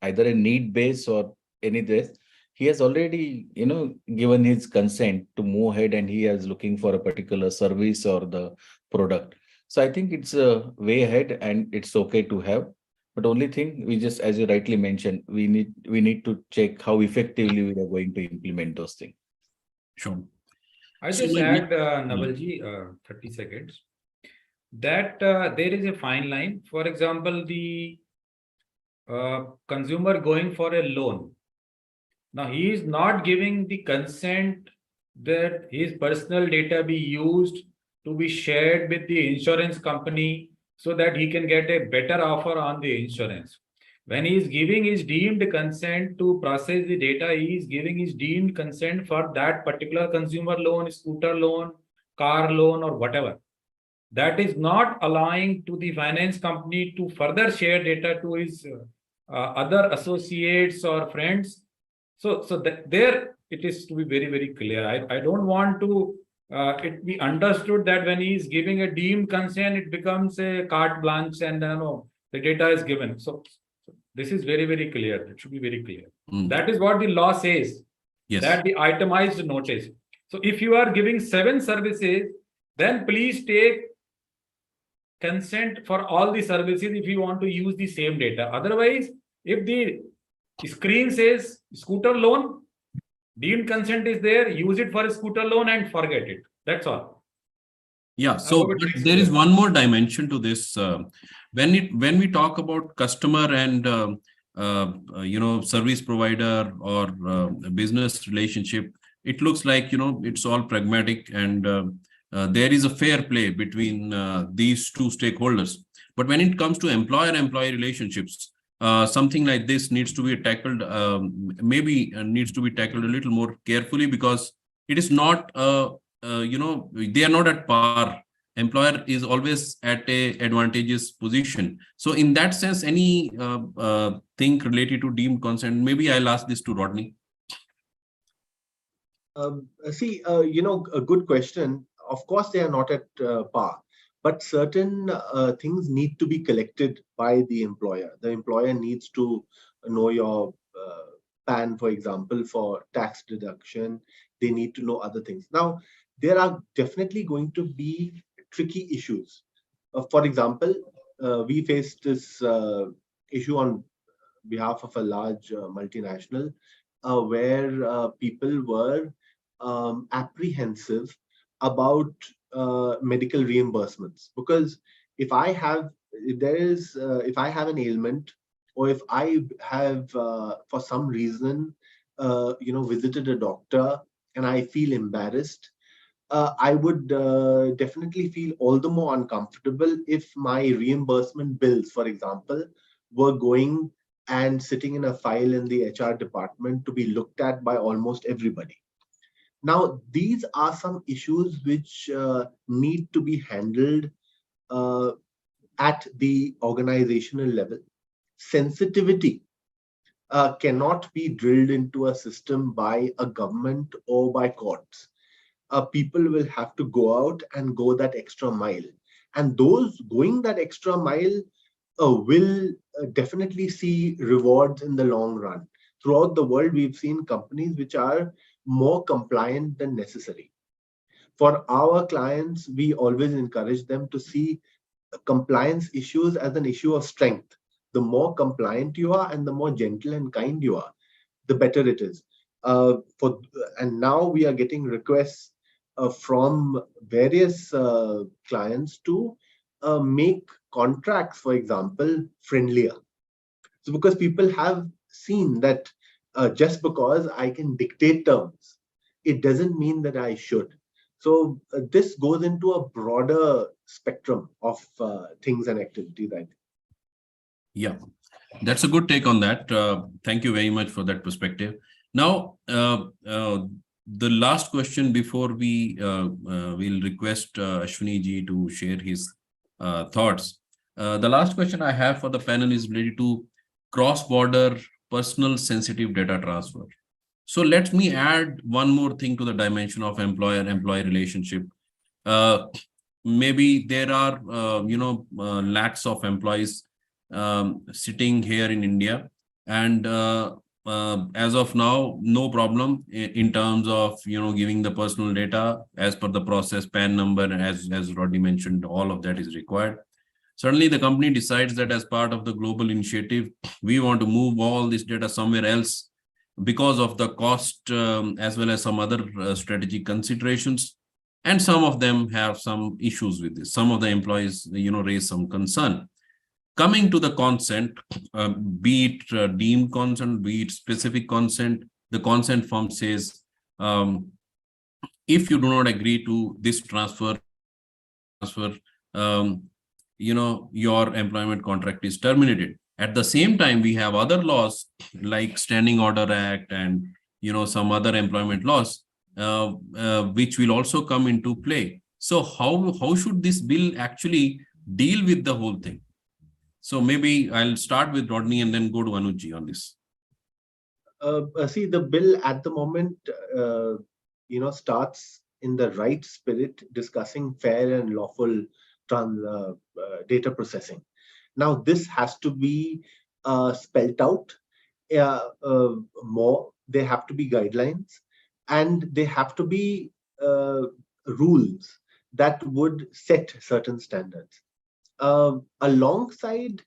either a need base or any this, he has already given his consent to move ahead, and he is looking for a particular service or the product. So I think it's a way ahead, and it's okay to have. But only thing, we just, as you rightly mentioned, we need to check how effectively we are going to implement those things. Sure. I just add, Navalji, 30 seconds, that there is a fine line. For example, the consumer going for a loan. Now, he is not giving the consent that his personal data be used to be shared with the insurance company so that he can get a better offer on the insurance. When he is giving his deemed consent to process the data, he is giving his deemed consent for that particular consumer loan, scooter loan, car loan, or whatever. That is not allowing to the finance company to further share data to his other associates or friends. So that there it is to be very, very clear. I don't want to it be understood that when he is giving a deemed consent, it becomes a carte blanche and no, the data is given. So this is very, very clear. It should be very clear. That is what the law says. Yes. That the itemized notice. So if you are giving 7 services, then please take consent for all the services if you want to use the same data. Otherwise, if the screen says scooter loan, deemed consent is there, use it for a scooter loan and forget it. That's all. Yeah, so but there is one more dimension to this. When we talk about customer and service provider or business relationship, it looks like it's all pragmatic and there is a fair play between these two stakeholders. But when it comes to employer-employee relationships, something like this needs to be tackled, needs to be tackled a little more carefully, because it is not, they are not at par. Employer is always at a advantageous position. So in that sense, any thing related to deemed consent, maybe I'll ask this to Rodney. A good question. Of course, they are not at par, but certain things need to be collected by the employer. The employer needs to know your PAN, for example, for tax deduction. They need to know other things. Now, there are definitely going to be tricky issues. For example, we faced this issue on behalf of a large multinational where people were apprehensive about medical reimbursements, because if I have an ailment, or if I have for some reason visited a doctor and I feel embarrassed, I would definitely feel all the more uncomfortable if my reimbursement bills, for example, were going and sitting in a file in the HR department to be looked at by almost everybody. Now, these are some issues which need to be handled at the organizational level. Sensitivity cannot be drilled into a system by a government or by courts. People will have to go out and go that extra mile. And those going that extra mile will definitely see rewards in the long run. Throughout the world, we've seen companies which are more compliant than necessary. For our clients, we always encourage them to see compliance issues as an issue of strength. The more compliant you are and the more gentle and kind you are, the better it is. And now we are getting requests from various clients to make contracts, for example, friendlier. So because people have seen that just because I can dictate terms, it doesn't mean that I should. So this goes into a broader spectrum of things and activities, I think. Yeah, that's a good take on that. Thank you very much for that perspective. Now, the last question before we will request Ashwini ji to share his thoughts. The last question I have for the panel is related to cross-border personal sensitive data transfer. So let me add one more thing to the dimension of employer-employee relationship. Maybe there are, lakhs of employees sitting here in India, and as of now, no problem in terms of giving the personal data as per the process, PAN number, as Rodney mentioned, all of that is required. Suddenly, the company decides that as part of the global initiative, we want to move all this data somewhere else because of the cost as well as some other strategic considerations. And some of them have some issues with this. Some of the employees, raise some concern. Coming to the consent, be it deemed consent, be it specific consent, the consent form says, if you do not agree to this transfer, your employment contract is terminated. At the same time, we have other laws like Standing Order Act and some other employment laws, which will also come into play. So how should this bill actually deal with the whole thing? So maybe I'll start with Rodney and then go to Anuj on this. See, the bill at the moment, starts in the right spirit, discussing fair and lawful data processing. Now, this has to be spelled out more. There have to be guidelines, and there have to be rules that would set certain standards. Alongside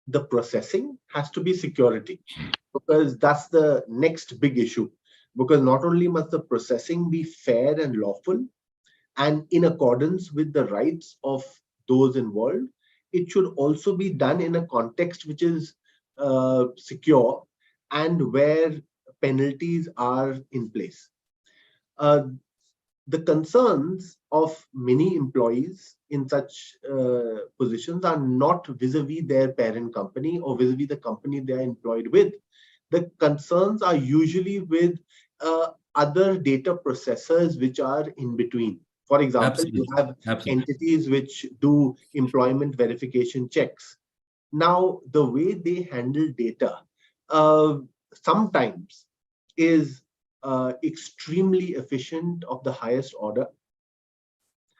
the processing has to be security, because that's the next big issue. Because not only must the processing be fair and lawful and in accordance with the rights of those involved, it should also be done in a context which is secure and where penalties are in place. The concerns of many employees in such positions are not vis-a-vis their parent company or vis-a-vis the company they are employed with. The concerns are usually with other data processors which are in between. For example, you have entities which do employment verification checks. Now, the way they handle data sometimes is extremely efficient, of the highest order.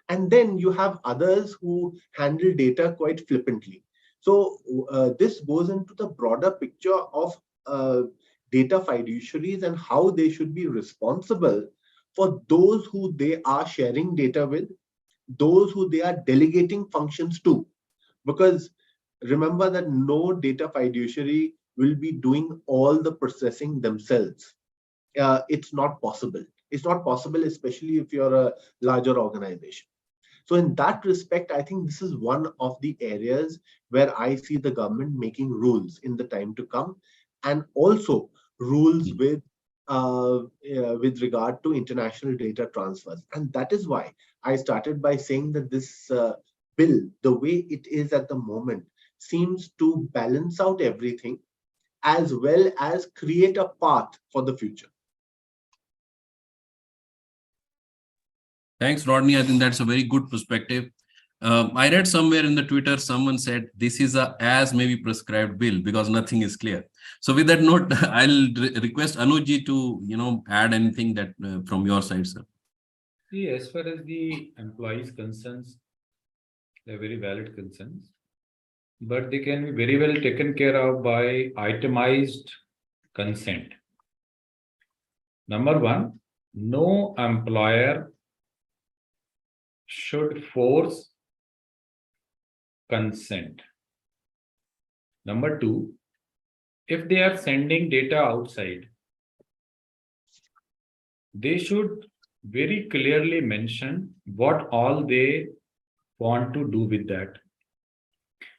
And then you have others who handle data quite flippantly. So this goes into the broader picture of data fiduciaries and how they should be responsible for those who they are sharing data with, those who they are delegating functions to. Because remember that no data fiduciary will be doing all the processing themselves. It's not possible. It's not possible, especially if you're a larger organization. So in that respect, I think this is one of the areas where I see the government making rules in the time to come, and also rules with regard to international data transfers. And that is why I started by saying that this bill, the way it is at the moment, seems to balance out everything as well as create a path for the future. Thanks, Rodney. I think that's a very good perspective. I read somewhere in the Twitter, someone said this is a as may be prescribed bill because nothing is clear. So with that note, I'll request Anuj to add anything that from your side, sir. See, as far as the employees' concerns, they're very valid concerns, but they can be very well taken care of by itemized consent. Number one, no employer should force consent. Number two, if they are sending data outside, they should very clearly mention what all they want to do with that,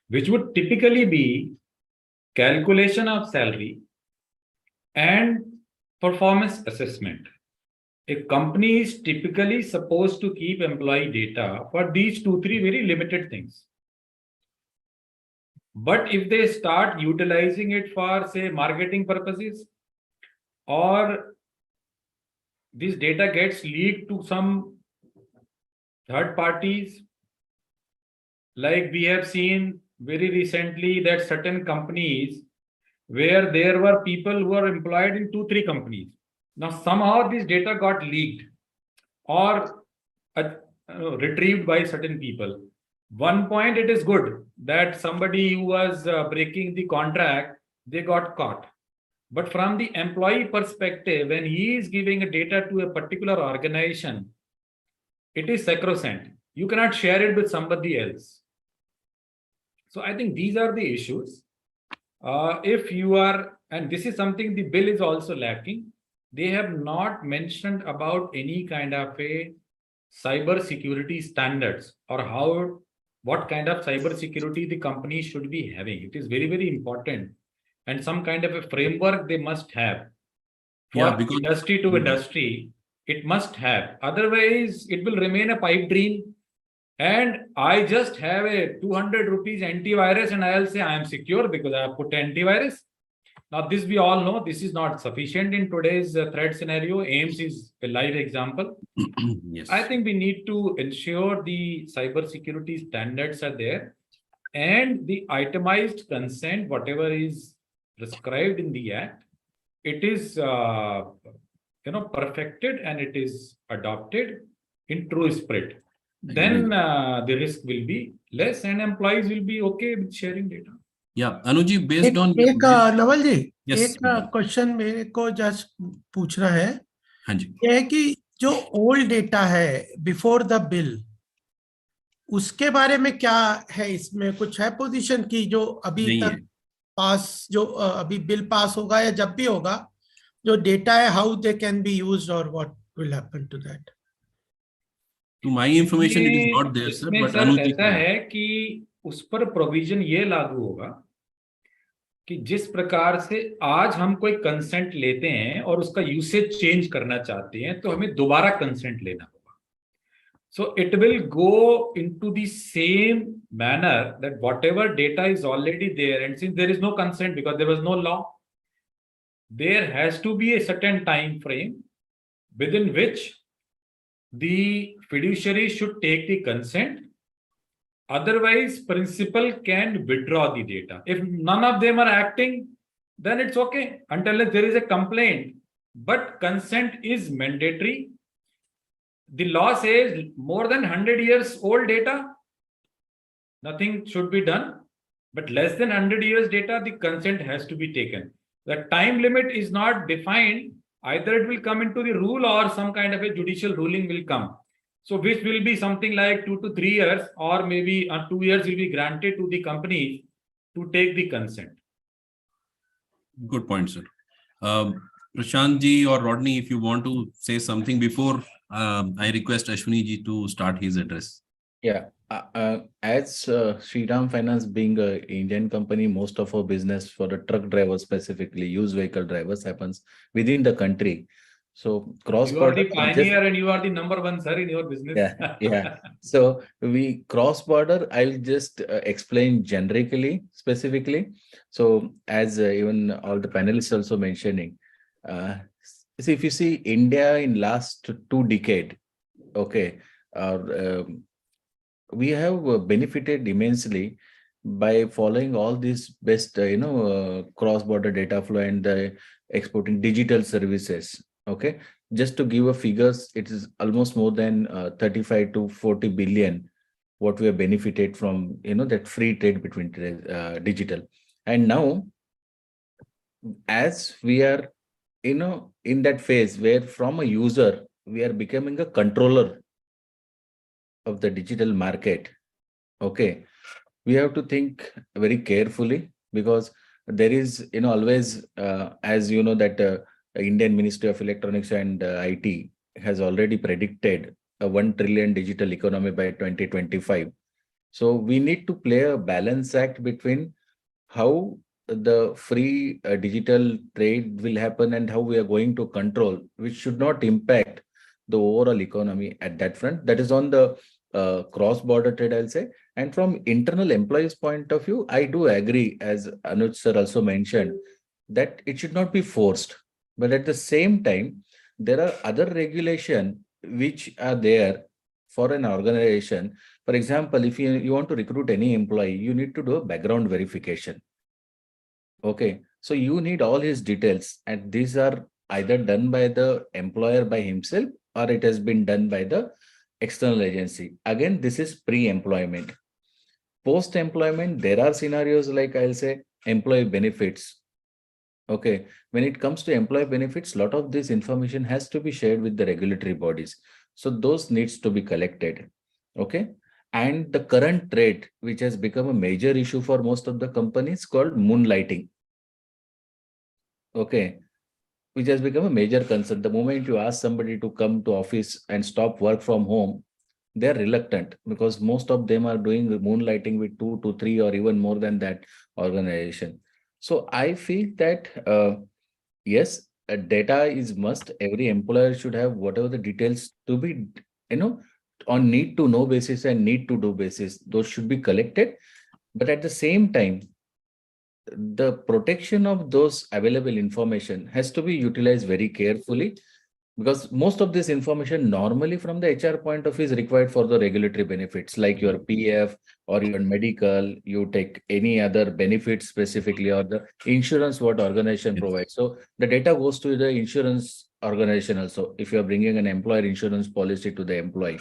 which would typically be calculation of salary and performance assessment. A company is typically supposed to keep employee data for these 2-3 very limited things. But if they start utilizing it for, say, marketing purposes, or this data gets leaked to some third parties, like we have seen very recently that certain companies where there were people who are employed in 2-3 companies. Now, somehow this data got leaked or retrieved by certain people. One point, it is good that somebody who was breaking the contract, they got caught. But from the employee perspective, when he is giving a data to a particular organization, it is sacrosanct. You cannot share it with somebody else. So I think these are the issues. If you are, and this is something the bill is also lacking, they have not mentioned about any kind of a cyber security standards or how what kind of cyber security the company should be having. It is very, very important. And some kind of a framework they must have. For Yeah, because industry to industry, it must have. Otherwise, it will remain a pipe dream. And I just have a 200 rupees antivirus and I'll say I am secure because I have put antivirus. Now, this we all know, this is not sufficient in today's threat scenario. AIMS is a live example. yes, I think we need to ensure the cybersecurity standards are there and the itemized consent, whatever is prescribed in the act, it is perfected and it is adopted in true spirit. Then the risk will be less and employees will be okay with sharing data. yeah, Anuji, based on एक नवल जी, Yes, एक question मेरे को just पूछना है, हाँ जी, ये है कि जो ओल्ड डेटा है बिफोर द बिल, उसके बारे में क्या है, इसमें कुछ है पोजीशन की जो अभी नहीं तक है। पास, जो अभी बिल पास होगा या जब भी होगा, जो डेटा है, how they can be used और what will happen to that? To my information, it is not there, sir. इसमें But सर Anuji, ऐसा है कि उस पर प्रोविजन ये लागू होगा कि जिस प्रकार से आज हम कोई कंसेंट लेते हैं और उसका यूसेज चेंज करना चाहते हैं तो हमें दोबारा कंसेंट लेना होगा. So it will go into the same manner that whatever data is already there, and since there is no consent because there was no law, there has to be a certain time frame within which the fiduciary should take the consent. Otherwise, principal can withdraw the data. If none of them are acting, then it's okay until there is a complaint. But consent is mandatory. The law says more than 100 years old data, nothing should be done. But less than 100 years data, the consent has to be taken. The time limit is not defined. Either it will come into the rule or some kind of a judicial ruling will come. So which will be something like 2 to 3 years, or maybe 2 years will be granted to the company to take the consent. good point, sir. Prashant ji or Rodney, if you want to say something before I request Ashwini ji to start his address. Yeah, as Shriram Finance being an Indian company, most of our business for the truck drivers, specifically used vehicle drivers, happens within the country. So You are the cross-border. pioneer and you are the number one, sir, in your business. Yeah. So we cross-border, I'll just explain generically, specifically. So as even all the panelists also mentioning, see, if you see India in last 2 decades, okay, we have benefited immensely by following all these best, cross-border data flow and exporting digital services. Okay, just to give a figures, it is almost more than 35 to 40 billion what we have benefited from, that free trade between digital. And now, as we are, in that phase where from a user, we are becoming a controller of the digital market. Okay, we have to think very carefully because there is, always, as you know, that Indian Ministry of Electronics and IT has already predicted a 1 trillion digital economy by 2025. So we need to play a balance act between how the free digital trade will happen and how we are going to control, which should not impact the overall economy at that front. That is on the cross-border trade, I'll say. And from internal employees' point of view, I do agree, as Anuj sir also mentioned, that it should not be forced. But at the same time, there are other regulations which are there for an organization. For example, if you want to recruit any employee, you need to do a background verification. Okay, so you need all his details, and these are either done by the employer by himself or it has been done by the external agency. Again, this is pre-employment. Post-employment, there are scenarios like, I'll say, employee benefits. Okay, when it comes to employee benefits, a lot of this information has to be shared with the regulatory bodies. So those needs to be collected. Okay, and the current trade, which has become a major issue for most of the companies, called moonlighting. Okay, which has become a major concern. The moment you ask somebody to come to office and stop work from home, they're reluctant because most of them are doing moonlighting with 2 to 3 or even more than that organization. So I feel that yes, data is must. Every employer should have whatever the details to be, on need to know basis and need to do basis. Those should be collected. But at the same time, the protection of those available information has to be utilized very carefully, because most of this information normally from the HR point of view is required for the regulatory benefits like your PF or your medical, you take any other benefits specifically, or the insurance what organization Yes. provides. So the data goes to the insurance organization also if you are bringing an employer insurance policy to the employee.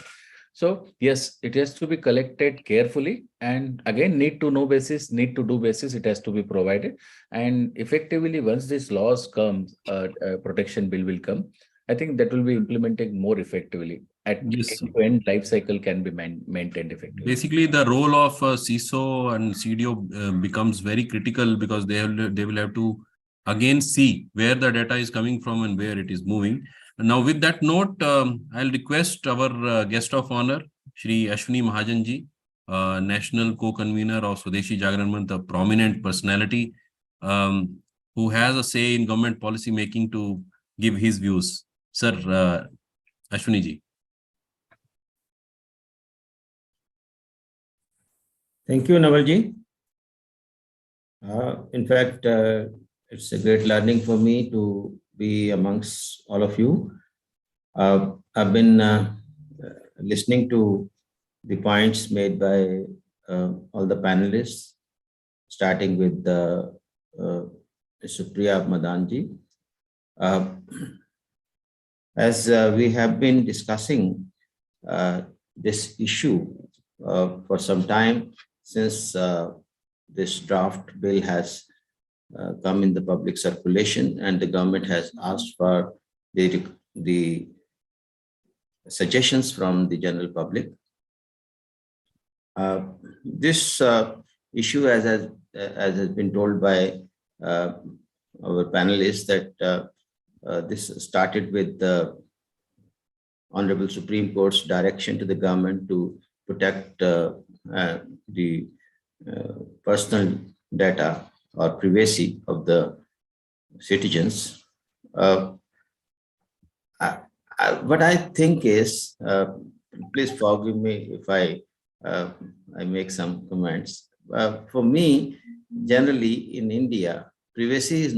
So yes, it has to be collected carefully, and again, need to know basis, need to do basis, it has to be provided. And effectively, once this laws comes, protection bill will come. I think that will be implemented more effectively. At Yes. end life cycle can be maintained effectively. Basically, the role of CISO and CDO becomes very critical, because they will have to again see where the data is coming from and where it is moving. Now, with that note, I'll request our guest of honor, Shri Ashwini Mahajanji, National Co-Convener of Swadeshi Jagran Manch, a prominent personality who has a say in government policy making, to give his views. Sir, Ashwini ji. Thank you, Navalji. In fact, it's a great learning for me to be amongst all of you. I've been listening to the points made by all the panelists, starting with Supriya Madanji. As we have been discussing this issue for some time, since this draft bill has come in the public circulation and the government has asked for the suggestions from the general public. This issue, as has been told by our panelists, that this started with the Honorable Supreme Court's direction to the government to protect the personal data or privacy of the citizens. What I think is, please forgive me if I make some comments. For me, generally in India, privacy is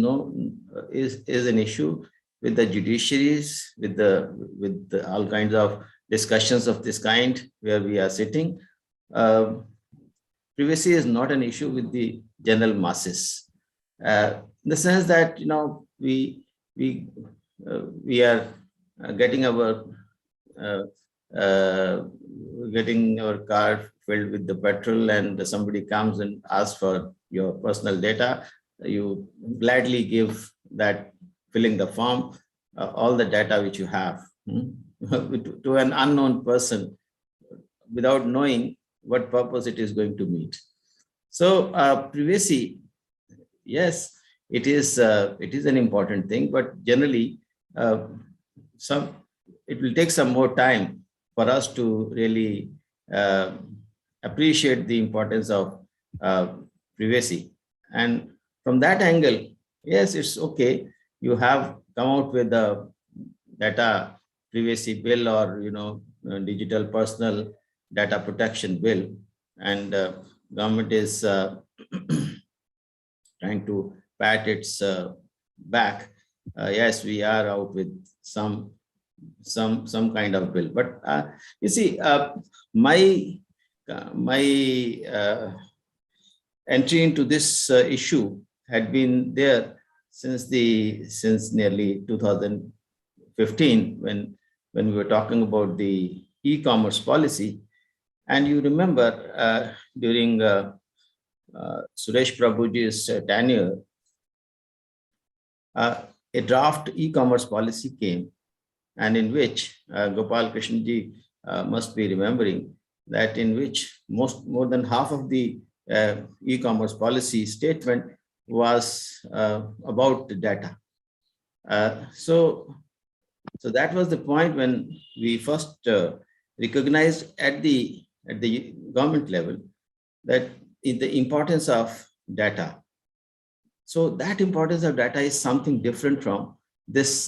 an issue with the judiciaries, with all kinds of discussions of this kind where we are sitting. Privacy is not an issue with the general masses, in the sense that we are getting our car filled with the petrol, and somebody comes and asks for your personal data. You gladly give that, filling the form, all the data which you have to an unknown person without knowing what purpose it is going to meet. So privacy, yes, it is an important thing, but generally it will take some more time for us to really appreciate the importance of privacy. And from that angle, yes, it's okay. You have come out with a data privacy bill, or digital personal data protection bill, and government is trying to pat its back. Yes, we are out with some kind of bill, but you see, my entry into this issue had been there since nearly 2015, when we were talking about the e-commerce policy. And you remember during Suresh Prabhuji's tenure, a draft e-commerce policy came, and in which Gopal Krishnaji must be remembering that, in which more than half of the e-commerce policy statement was about the data. So that was the point when we first recognized at the government level that the importance of data. So that importance of data is something different from this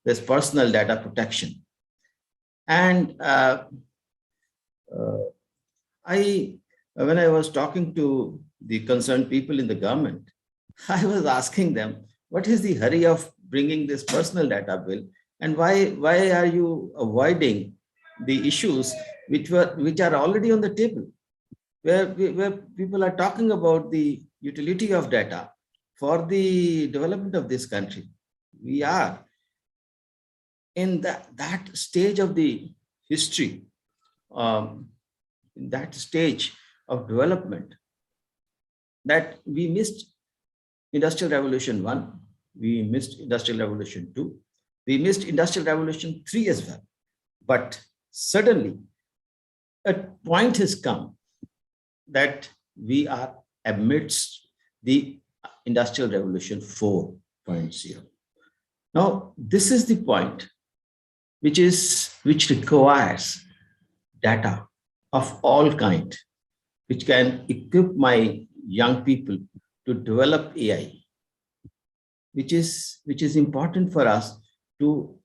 this personal data protection. And when I was talking to the concerned people in the government, I was asking them, what is the hurry of bringing this personal data bill, and why are you avoiding the issues which are already on the table, where people are talking about the utility of data for the development of this country. We are in that stage of the history, that stage of development, that we missed Industrial Revolution 1, we missed Industrial Revolution 2, we missed Industrial Revolution 3 as well. But suddenly, a point has come that we are amidst the Industrial Revolution 4.0. Now, this is the point which requires data of all kind, which can equip my young people to develop AI, which is important for us to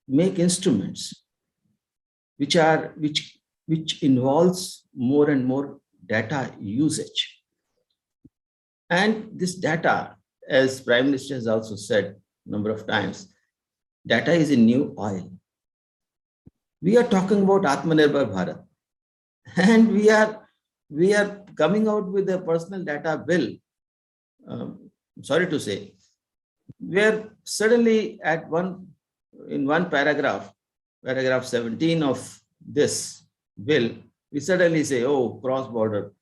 make instruments which involves more and more data usage. And this data, as Prime Minister has also said a number of times, data is a new oil. We are talking about Atmanirbhar Bharat, and we are coming out with a personal data bill. Sorry to say, where suddenly in one paragraph 17 of this bill, we suddenly say, oh, cross-border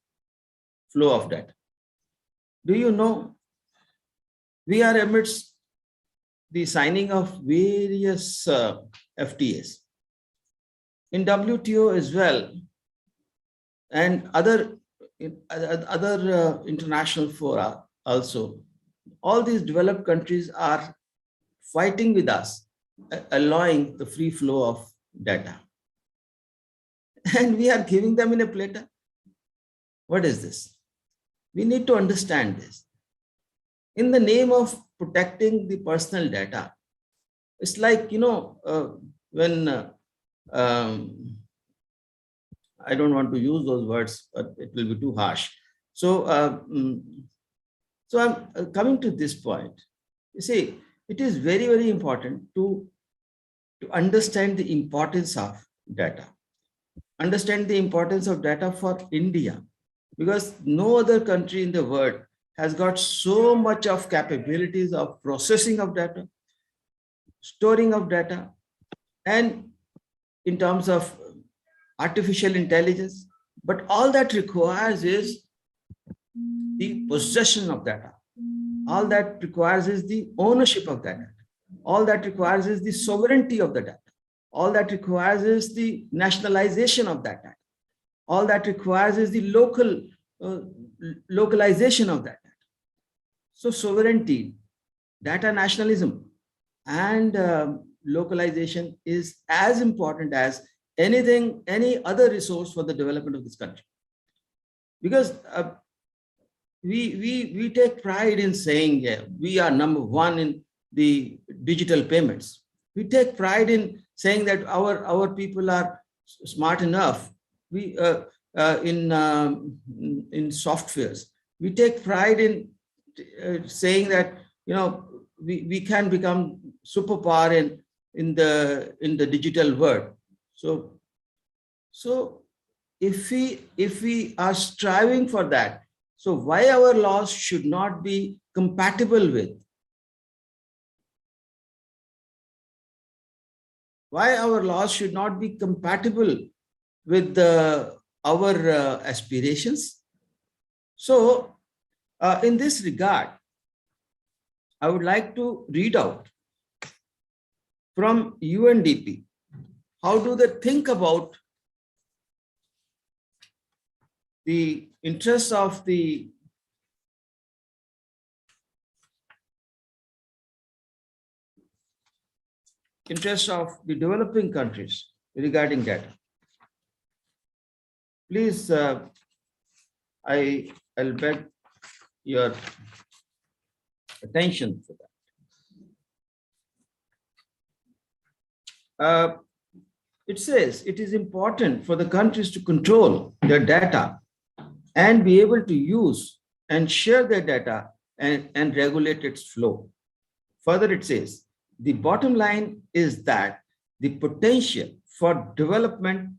flow of data. Do you know, we are amidst the signing of various FTAs in WTO as well, and other international fora also. All these developed countries are fighting with us, allowing the free flow of data. And we are giving them in a platter. What is this? We need to understand this. In the name of protecting the personal data, it's like, when I don't want to use those words, but it will be too harsh. So I'm coming to this point. You see, it is very, very important to understand the importance of data. Understand the importance of data for India, because no other country in the world has got so much of capabilities of processing of data, storing of data, and in terms of artificial intelligence. But all that requires is the possession of data. All that requires is the ownership of that data. All that requires is the sovereignty of the data. All that requires is the nationalization of that data. All that requires is the localization of that data. So sovereignty, data nationalism, and localization is as important as any other resource for the development of this country. Because we take pride in saying, yeah, we are number one in the digital payments. We take pride in saying that our people are smart enough. We in softwares. We take pride in saying that we can become superpower in the digital world. So if we are striving for that, so why our laws should not be compatible with? Why our laws should not be compatible with our aspirations? So in this regard, I would like to read out from UNDP. How do they think about the interests of the developing countries? regarding data. Please, I'll beg your attention for that. It says it is important for the countries to control their data and be able to use and share their data and regulate its flow. Further, it says the bottom line is that the potential for development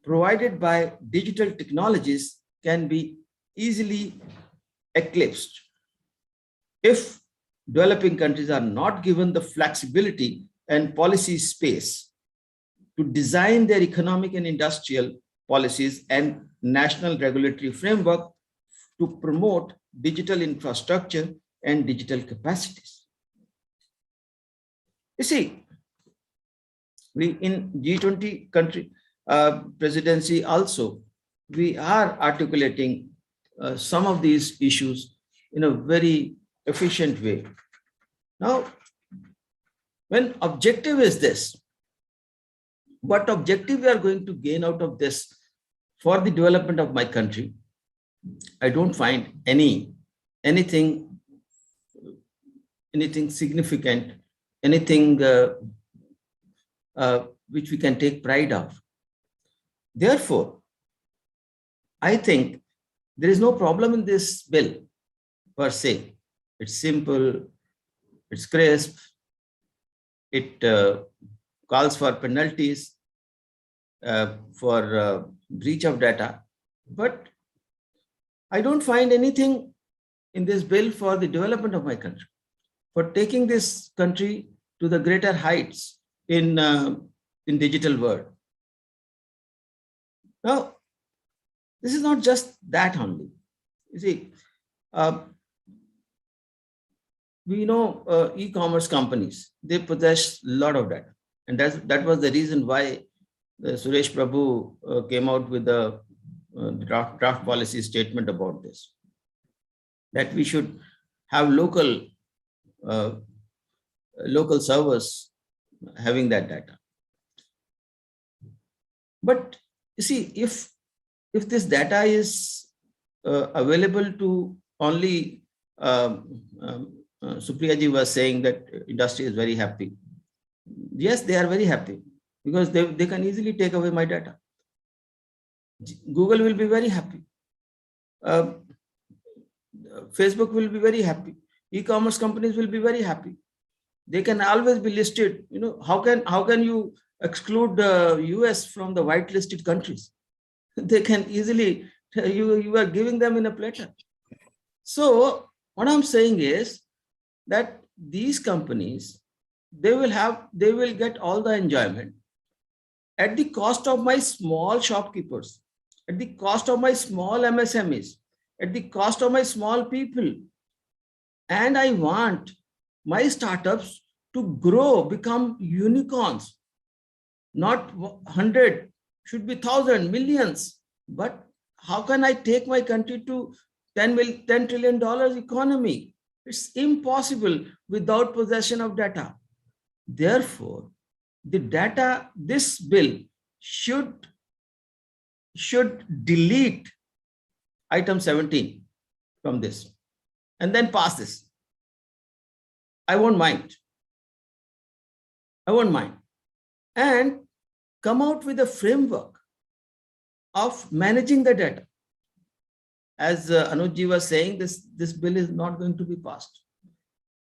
provided by digital technologies can be easily eclipsed if developing countries are not given the flexibility and policy space to design their economic and industrial policies and national regulatory framework to promote digital infrastructure and digital capacities. You see, we in G20 country presidency also, we are articulating some of these issues in a very efficient way. Now, when objective is this, what objective we are going to gain out of this for the development of my country, I don't find anything significant, anything which we can take pride of. Therefore, I think there is no problem in this bill per se. It's simple, it's crisp, it calls for penalties for breach of data, but I don't find anything in this bill for the development of my country, for taking this country to the greater heights in digital world. Now, this is not just that only. You see, we know e-commerce companies, they possess a lot of data. And that was the reason why Suresh Prabhu came out with the draft policy statement about this, that we should have local servers having that data. But you see, if this data is available to only, Supriya ji was saying that industry is very happy. Yes, they are very happy because they can easily take away my data. Google will be very happy. Facebook will be very happy. E-commerce companies will be very happy. They can always be listed. You know, how can you exclude the US from the whitelisted countries? They can easily, you are giving them in a platter. So what I'm saying is that these companies, they will get all the enjoyment at the cost of my small shopkeepers, at the cost of my small MSMEs, at the cost of my small people. And I want my startups to grow, become unicorns, not 100, should be 1,000, millions. But how can I take my country to $10 trillion economy? It's impossible without possession of data. Therefore, the data, this bill should delete item 17 from this and then pass this. I won't mind. I won't mind. And come out with a framework of managing the data. As Anuj was saying, this bill is not going to be passed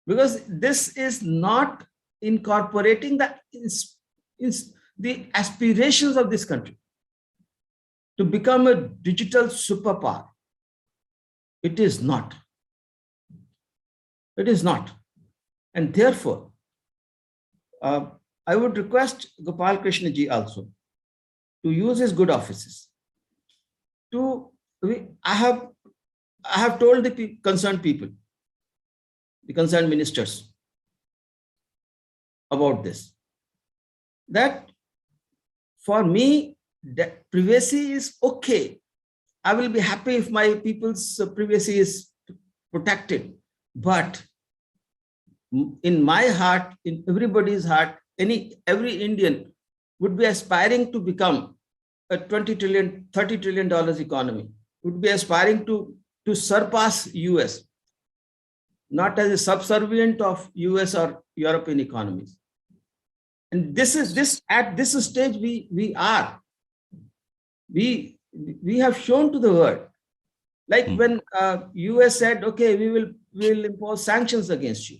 because this is not incorporating the aspirations of this country to become a digital superpower. It is not. It is not. And therefore, I would request Gopal Krishna ji also to use his good offices. I have told the concerned people, the concerned ministers about this, that for me, that privacy is okay. I will be happy if my people's privacy is protected. But in my heart, in everybody's heart, every Indian would be aspiring to become a 20 trillion, $30 trillion economy, would be aspiring to surpass US, not as a subservient of US or European economies. And this is at this stage we are. We have shown to the world, like when US said, okay, we will impose sanctions against you.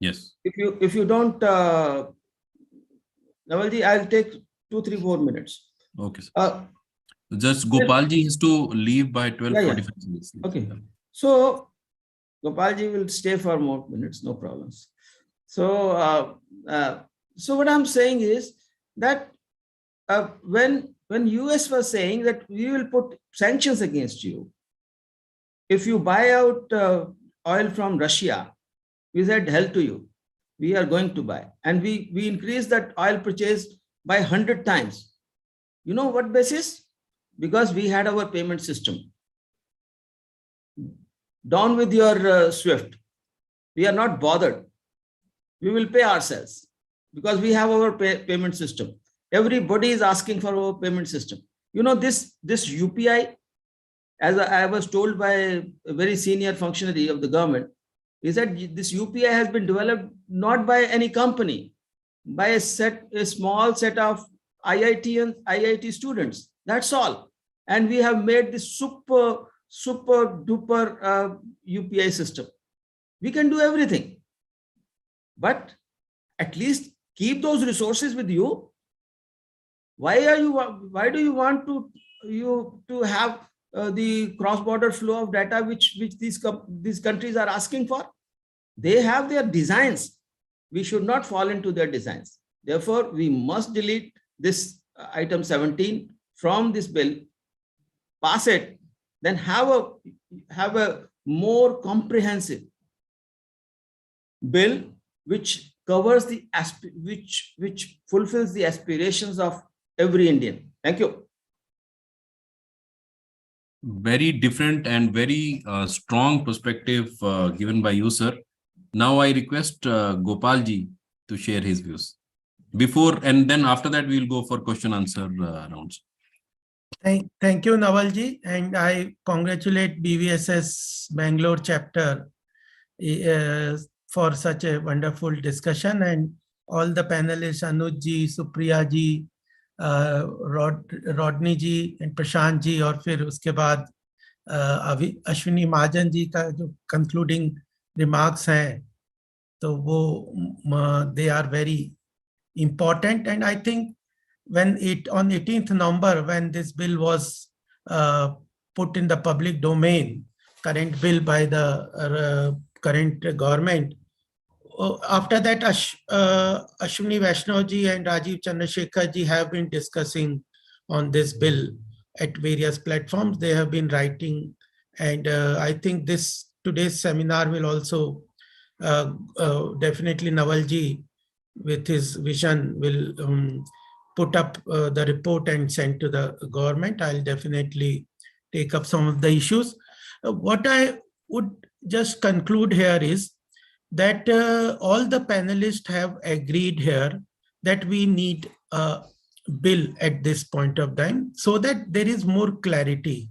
Yes. If you don't, Navalji, I'll take 2-3 more minutes. Okay. Just Gopalji has to leave by 12:45 minutes. Okay. So Gopalji will stay for more minutes, no problems. So so what I'm saying is that when US was saying that we will put sanctions against you, if you buy out oil from Russia, we said, hell to you. We are going to buy. And we increased that oil purchase by 100 times. You know what basis? Because we had our payment system. Down with your SWIFT. We are not bothered. We will pay ourselves because we have our payment system. Everybody is asking for our payment system. You know, this UPI, as I was told by a very senior functionary of the government, is that this UPI has been developed not by any company, by a small set of IIT students. That's all. And we have made this super duper UPI system. We can do everything, but at least keep those resources with you. Why do you want to have the cross-border flow of data which these countries are asking for? They have their designs. We should not fall into their designs. Therefore, we must delete this item 17 from this bill, pass it, then have a more comprehensive bill which covers which fulfills the aspirations of every Indian. Thank you. Very different and very strong perspective given by you, sir. Now I request Gopalji to share his views. Before and then after that, we will go for question answer rounds. Thank you, Navalji, and I congratulate BVSS Bangalore chapter for such a wonderful discussion, and all the panelists, Anuj ji, Supriya ji, Rodney ji and Prashant ji, और फिर उसके बाद अश्विनी महाजन जी का जो concluding remarks हैं, तो वो they are very important. And I think when on 18th November, when this bill was put in the public domain, current bill by the current government, after that Ashwini Vaishnav ji and Rajiv Chandrasekhar ji have been discussing on this bill at various platforms. They have been writing, and I think today's seminar will also definitely Navalji with his vision will put up the report and send to the government. I'll definitely take up some of the issues. What I would just conclude here is that all the panelists have agreed here that we need a bill at this point of time so that there is more clarity.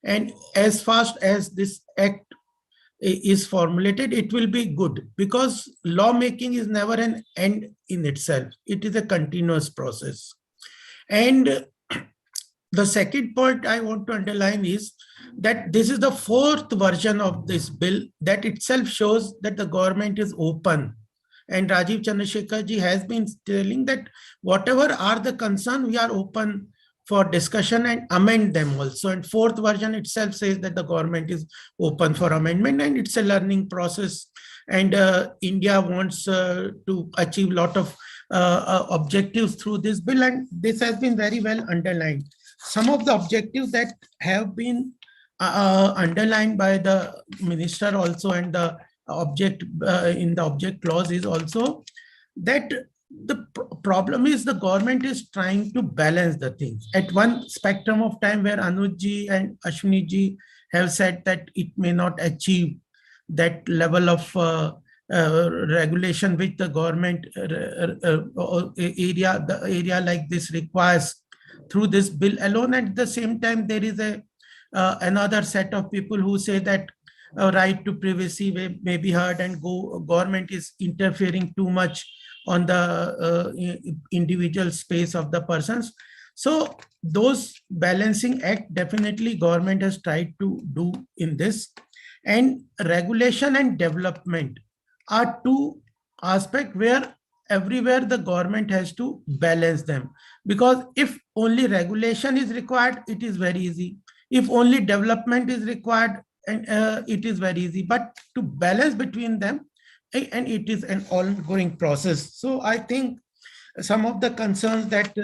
And as fast as this act is formulated, it will be good, because lawmaking is never an end in itself. It is a continuous process. And the second point I want to underline is that this is the fourth version of this bill. That itself shows that the government is open. And Rajiv Chandrasekhar ji has been telling that whatever are the concerns, we are open for discussion and amend them also. And fourth version itself says that the government is open for amendment, and it's a learning process. And India wants to achieve a lot of objectives through this bill, and this has been very well underlined. Some of the objectives that have been underlined by the minister also, and the object in the object clause is also that the problem is the government is trying to balance the things. At one spectrum of time where Anuj ji and Ashwini ji have said that it may not achieve that level of regulation which the government area like this requires through this bill alone. At the same time, there is a another set of people who say that right to privacy may be heard, and government is interfering too much on the individual space of the persons. So those balancing act definitely government has tried to do in this. And regulation and development are two aspects where everywhere the government has to balance them. Because if only regulation is required, it is very easy. If only development is required, and it is very easy. But to balance between them, and it is an ongoing process. So I think some of the concerns that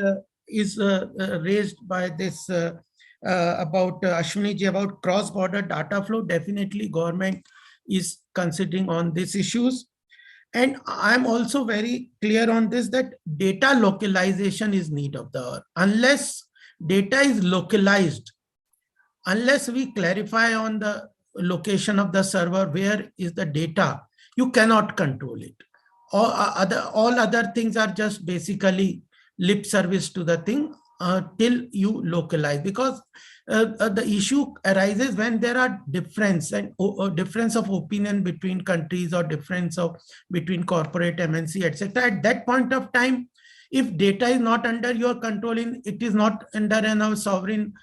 is raised by this about Ashwini ji about cross-border data flow, definitely government is considering on these issues. And I'm also very clear on this, that data localization is need of the hour. Unless data is localized, unless we clarify on the location of the server, where is the data, you cannot control it. All other things are just basically lip service to the thing till you localize. Because the issue arises when there are difference of opinion between countries, or difference of between corporate, MNC, etc. At that point of time, if data is not under your control, it is not under our sovereign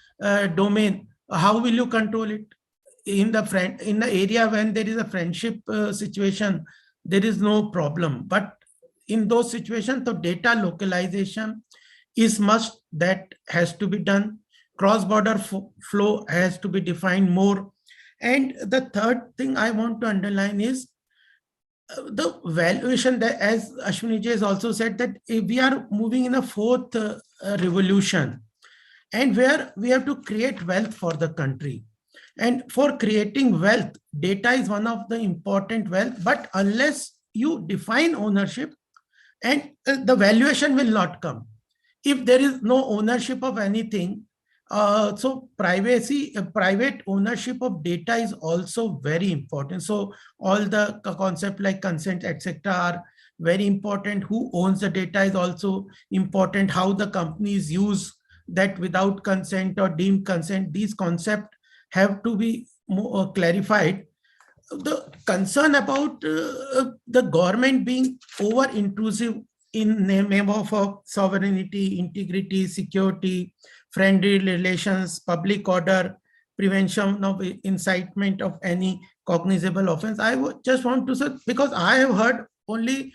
domain, how will you control it? In the area when there is a friendship situation, there is no problem. But in those situations, the data localization is must, that has to be done. Cross-border flow has to be defined more. And the third thing I want to underline is the valuation, that as Ashwini ji has also said, that we are moving in a fourth revolution, and where we have to create wealth for the country. And for creating wealth, data is one of the important wealth. But unless you define ownership, and the valuation will not come. If there is no ownership of anything, so private ownership of data is also very important. So all the concept like consent, etc., are very important. Who owns the data is also important. How the companies use that without consent or deemed consent, these concepts have to be more clarified. The concern about the government being over intrusive in name of sovereignty, integrity, security, friendly relations, public order, prevention of incitement of any cognizable offense. I would just want to say, because I have heard only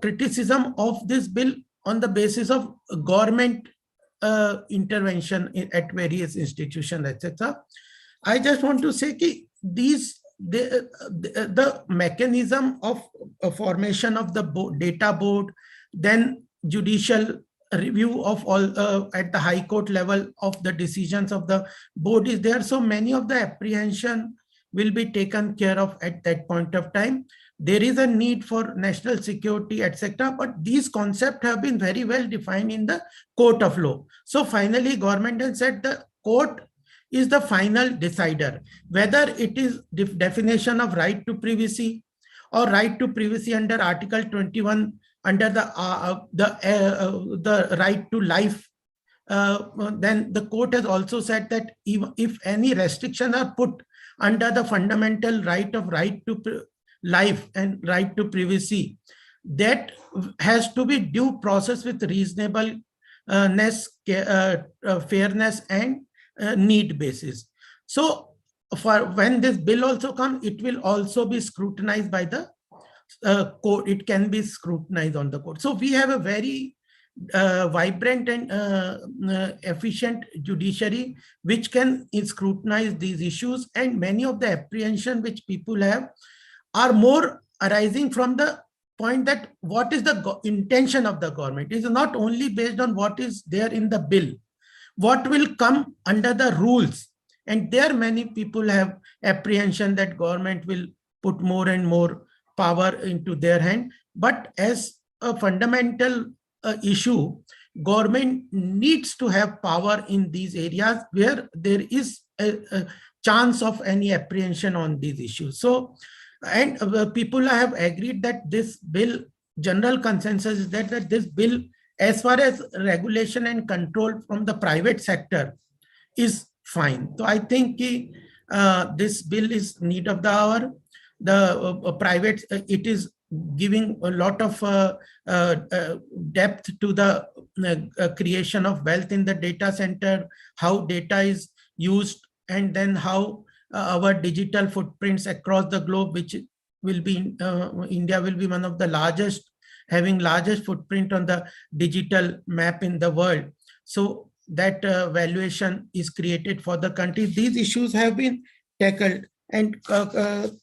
criticism of this bill on the basis of government intervention at various institutions, etc. I just want to say that the mechanism of formation of the data board, then judicial review of all at the high court level of the decisions of the board is there. So many of the apprehension will be taken care of at that point of time. There is a need for national security, etc. But these concepts have been very well defined in the court of law. So finally, government has said the court is the final decider, whether it is the definition of right to privacy or right to privacy under Article 21 under the right to life. Then the court has also said that if any restrictions are put under the fundamental right to life and right to privacy, that has to be due process with reasonableness, fairness, and need basis. So for when this bill also comes, it will also be scrutinized by the court. It can be scrutinized on the court. So we have a very vibrant and efficient judiciary which can scrutinize these issues, and many of the apprehension which people have are more arising from the point that what is the intention of the government. It is not only based on what is there in the bill, what will come under the rules. And there many people have apprehension that government will put more and more power into their hand. But as a fundamental issue, government needs to have power in these areas where there is a chance of any apprehension on these issues. So And people have agreed that this bill, general consensus is that this bill, as far as regulation and control from the private sector, is fine. So I think this bill is need of the hour. The private, it is giving a lot of depth to the creation of wealth in the data center, how data is used, and then how our digital footprints across the globe, which will be India will be one of the largest, having largest footprint on the digital map in the world. So that valuation is created for the country. These issues have been tackled, and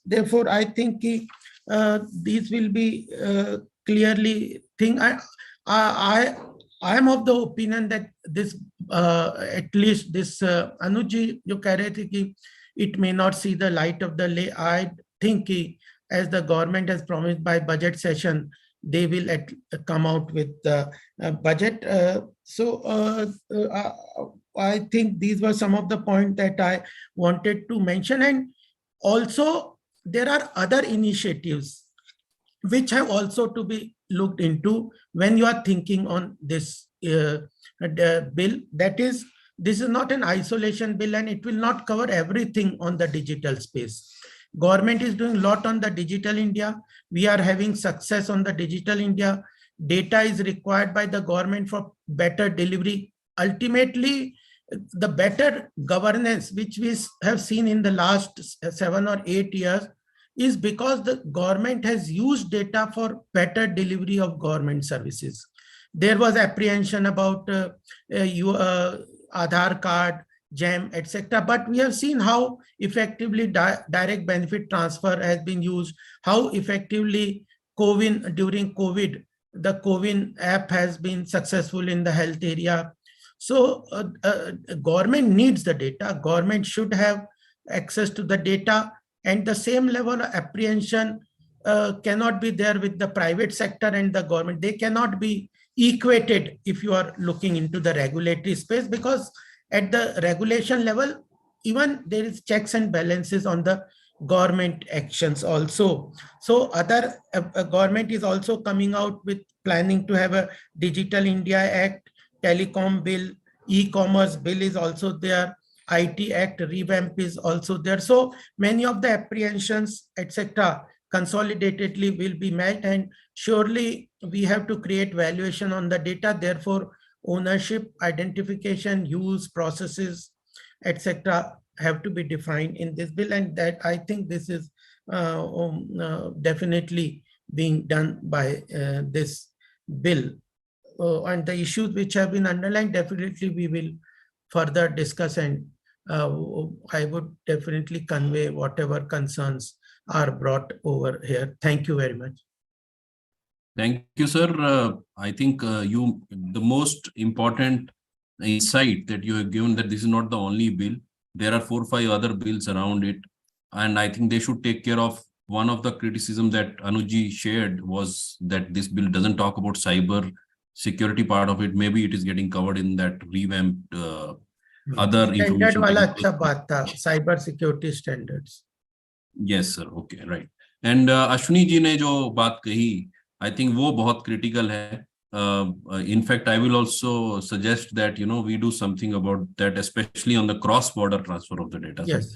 therefore I think these will be clearly thing. I am of the opinion that this at least this Anuj ji jo keh rahe the ki it may not see the light of the day. I think as the government has promised by budget session, they will come out with the budget. I think these were some of the points that I wanted to mention. And also there are other initiatives which have also to be looked into when you are thinking on this bill. That is, this is not an isolation bill, and it will not cover everything on the digital space. Government is doing a lot on the Digital India. We are having success on the Digital India. Data is required by the government for better delivery. Ultimately, the better governance, which we have seen in the last 7 or 8 years, is because the government has used data for better delivery of government services. There was apprehension about Aadhaar card, GEM, etc. But we have seen how effectively direct benefit transfer has been used, how effectively CoWIN during COVID, the CoWIN app has been successful in the health area. So government needs the data. Government should have access to the data, and the same level of apprehension cannot be there with the private sector and the government. They cannot be equated if you are looking into the regulatory space, because at the regulation level, even there is checks and balances on the government actions also. So other government is also coming out with planning to have a Digital India Act, telecom bill, e-commerce bill is also there, IT Act revamp is also there. So many of the apprehensions, etc., consolidatedly will be met, and surely we have to create valuation on the data. Therefore, ownership, identification, use, processes, etc., have to be defined in this bill, and that I think this is definitely being done by this bill. And the issues which have been underlined, definitely we will further discuss, and I would definitely convey whatever concerns are brought over here. Thank you very much. Thank you, sir. I think the most important insight that you have given, that this is not the only bill. There are 4 or 5 other bills around it. And I think they should take care of one of the criticism that Anuj shared was that this bill doesn't talk about cyber security part of it. Maybe it is getting covered in that revamped other information. Cyber security standards. Yes, sir. Okay, right. And Ashwini ji ne jo baat kahi, I think wo bahut critical hai. In fact, I will also suggest that, we do something about that, especially on the cross-border transfer of the data. Yes.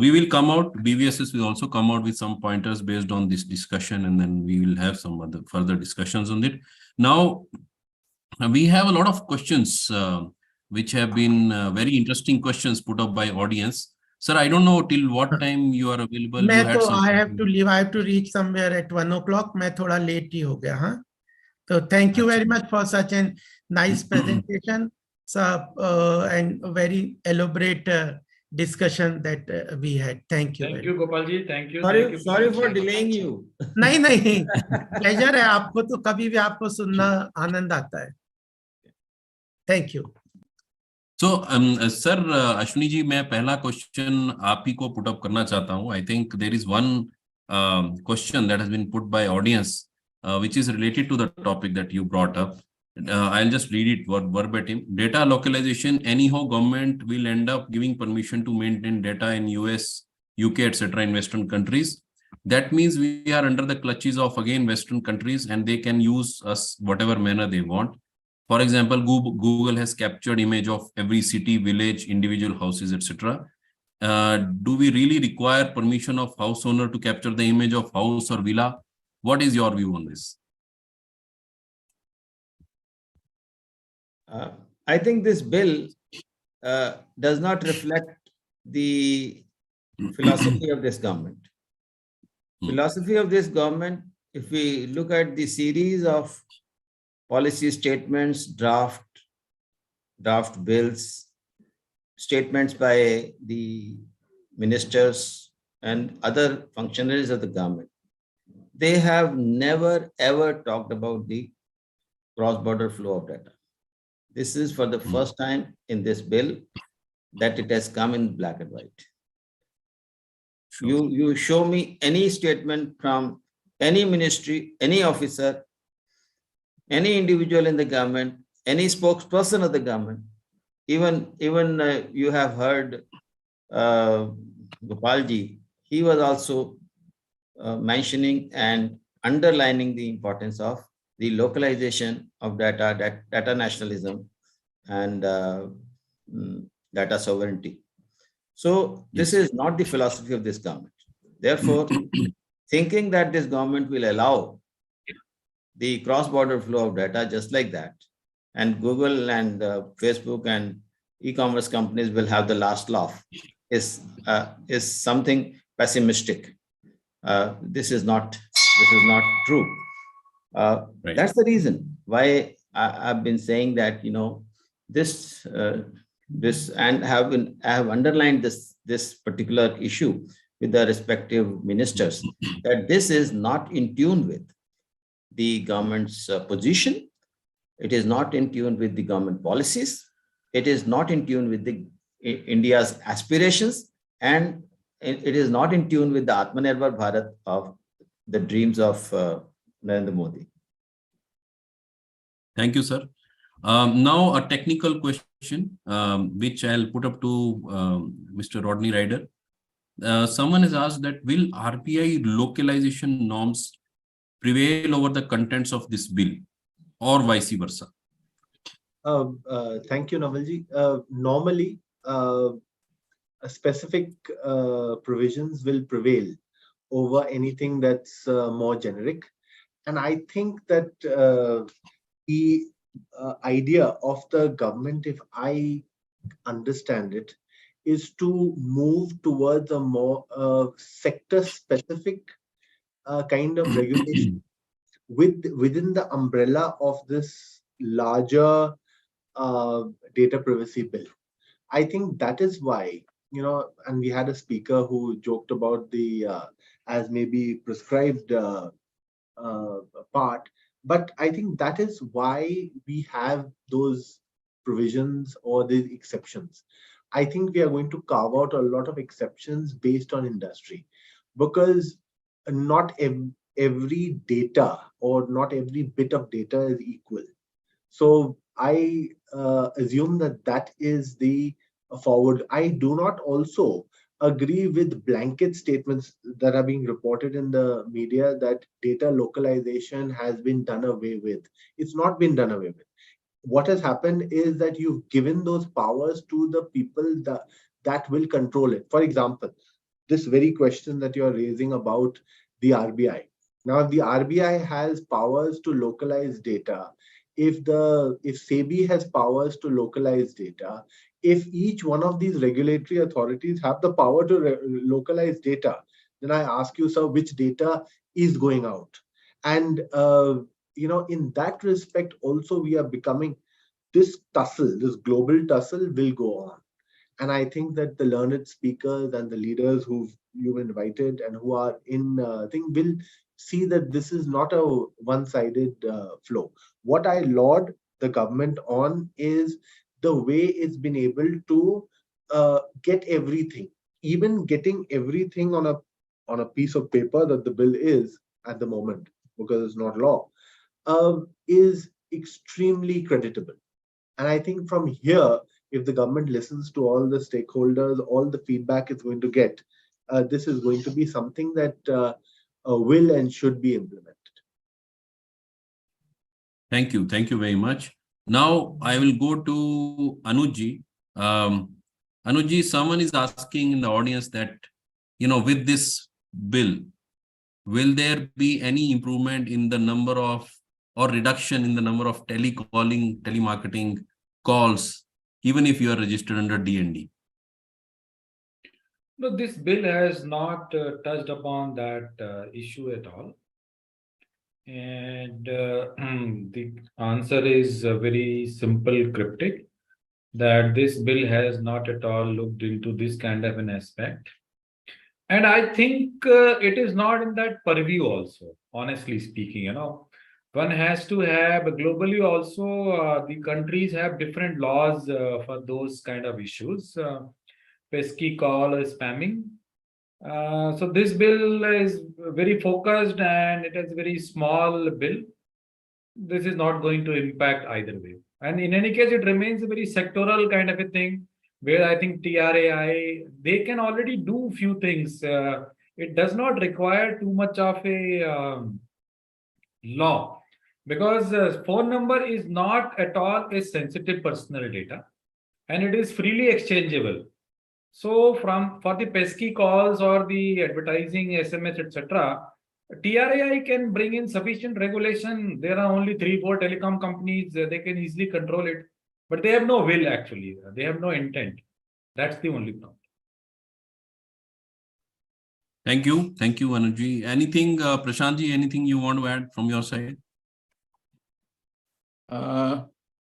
We will come out, BVSS will also come out with some pointers based on this discussion, and then we will have some other further discussions on it. Now, we have a lot of questions which have been very interesting questions put up by audience. Sir, I don't know till what time you are available. I have to leave. I have to reach somewhere at 1 o'clock. मैं थोड़ा late ही हो गया, huh? So thank you very much for such a nice presentation, and a very elaborate discussion that we had. Thank you. Thank you, Gopal ji. Thank you. Sorry for delaying you. नहीं, pleasure है आपको तो कभी भी आपको सुनना आनंद आता है. Thank you. So, sir, Ashwini ji, मैं पहला question आप ही को put up करना चाहता हूँ. I think there is one question that has been put by audience, which is related to the topic that you brought up. I'll just read it verbatim. Data localization, anyhow, government will end up giving permission to maintain data in US, UK, etc. in Western countries. that means we are under the clutches of, again, Western countries, and they can use us whatever manner they want. For example, Google has captured image of every city, village, individual houses, etc. Do we really require permission of house owner to capture the image of house or villa? What is your view on this? I think this bill does not reflect the philosophy of this government. Philosophy of this government, if we look at the series of policy statements, draft bills, statements by the ministers and other functionaries of the government, they have never ever talked about the cross-border flow of data. This is for the first time in this bill that it has come in black and white. Sure. You show me any statement from any ministry, any officer, any individual in the government, any spokesperson of the government, even you have heard Gopalji, he was also mentioning and underlining the importance of the localization of data nationalism and data sovereignty. So this is not the philosophy of this government. Therefore, thinking that this government will allow the cross-border flow of data just like that, and Google and Facebook and e-commerce companies will have the last laugh is something pessimistic. This is not true. Right. That's the reason why I've been saying that, this and I have underlined this particular issue with the respective ministers, that this is not in tune with the government's position. It is not in tune with the government policies. It is not in tune with India's aspirations, and it is not in tune with the Atmanirbhar Bharat of the dreams of Narendra Modi. Thank you, sir. Now a technical question, which I'll put up to Mr. Rodney Ryder. Someone has asked that will RBI localization norms prevail over the contents of this bill, or vice versa? Thank you, Navalji. Normally, specific provisions will prevail over anything that's more generic. And I think that the idea of the government, if I understand it, is to move towards a more sector-specific kind of regulation within the umbrella of this larger data privacy bill. I think that is why, and we had a speaker who joked about the as maybe prescribed part, but I think that is why we have those provisions or the exceptions. I think we are going to carve out a lot of exceptions based on industry, because not every data or not every bit of data is equal. So I assume that is the forward. I do not also agree with blanket statements that are being reported in the media that data localization has been done away with. It's not been done away with. What has happened is that you've given those powers to the people that will control it. For example, this very question that you're raising about the RBI. Now, if the RBI has powers to localize data, if SEBI has powers to localize data, if each one of these regulatory authorities have the power to localize data, then I ask you, sir, which data is going out? And in that respect, also we are becoming this global tussle will go on. And I think that the learned speakers and the leaders who you've invited and who are in thing will see that this is not a one-sided flow. What I laud the government on is the way it's been able to get everything, even getting everything on a piece of paper that the bill is at the moment, because it's not law, is extremely creditable. And I think from here, if the government listens to all the stakeholders, all the feedback it's going to get, this is going to be something that will and should be implemented. Thank you. Thank you very much. Now I will go to Anuji. Anuji, someone is asking in the audience that, with this bill, will there be any improvement in the number of or reduction in the number of telemarketing calls, even if you are registered under DND? No, this bill has not touched upon that issue at all. And the answer is very simple, cryptic, that this bill has not at all looked into this kind of an aspect. And I think it is not in that purview also, honestly speaking, one has to have globally also, the countries have different laws for those kind of issues, pesky call or spamming. So this bill is very focused and it is a very small bill. This is not going to impact either way. And in any case, it remains a very sectoral kind of a thing where I think TRAI, they can already do few things. It does not require too much of a law, because phone number is not at all a sensitive personal data and it is freely exchangeable. So for the pesky calls or the advertising, SMS, etc., TRAI can bring in sufficient regulation. There are only 3-4 telecom companies, they can easily control it, but they have no will actually. They have no intent. That's the only problem. Thank you. Thank you, Anuji. Anything, Prashantji, anything you want to add from your side?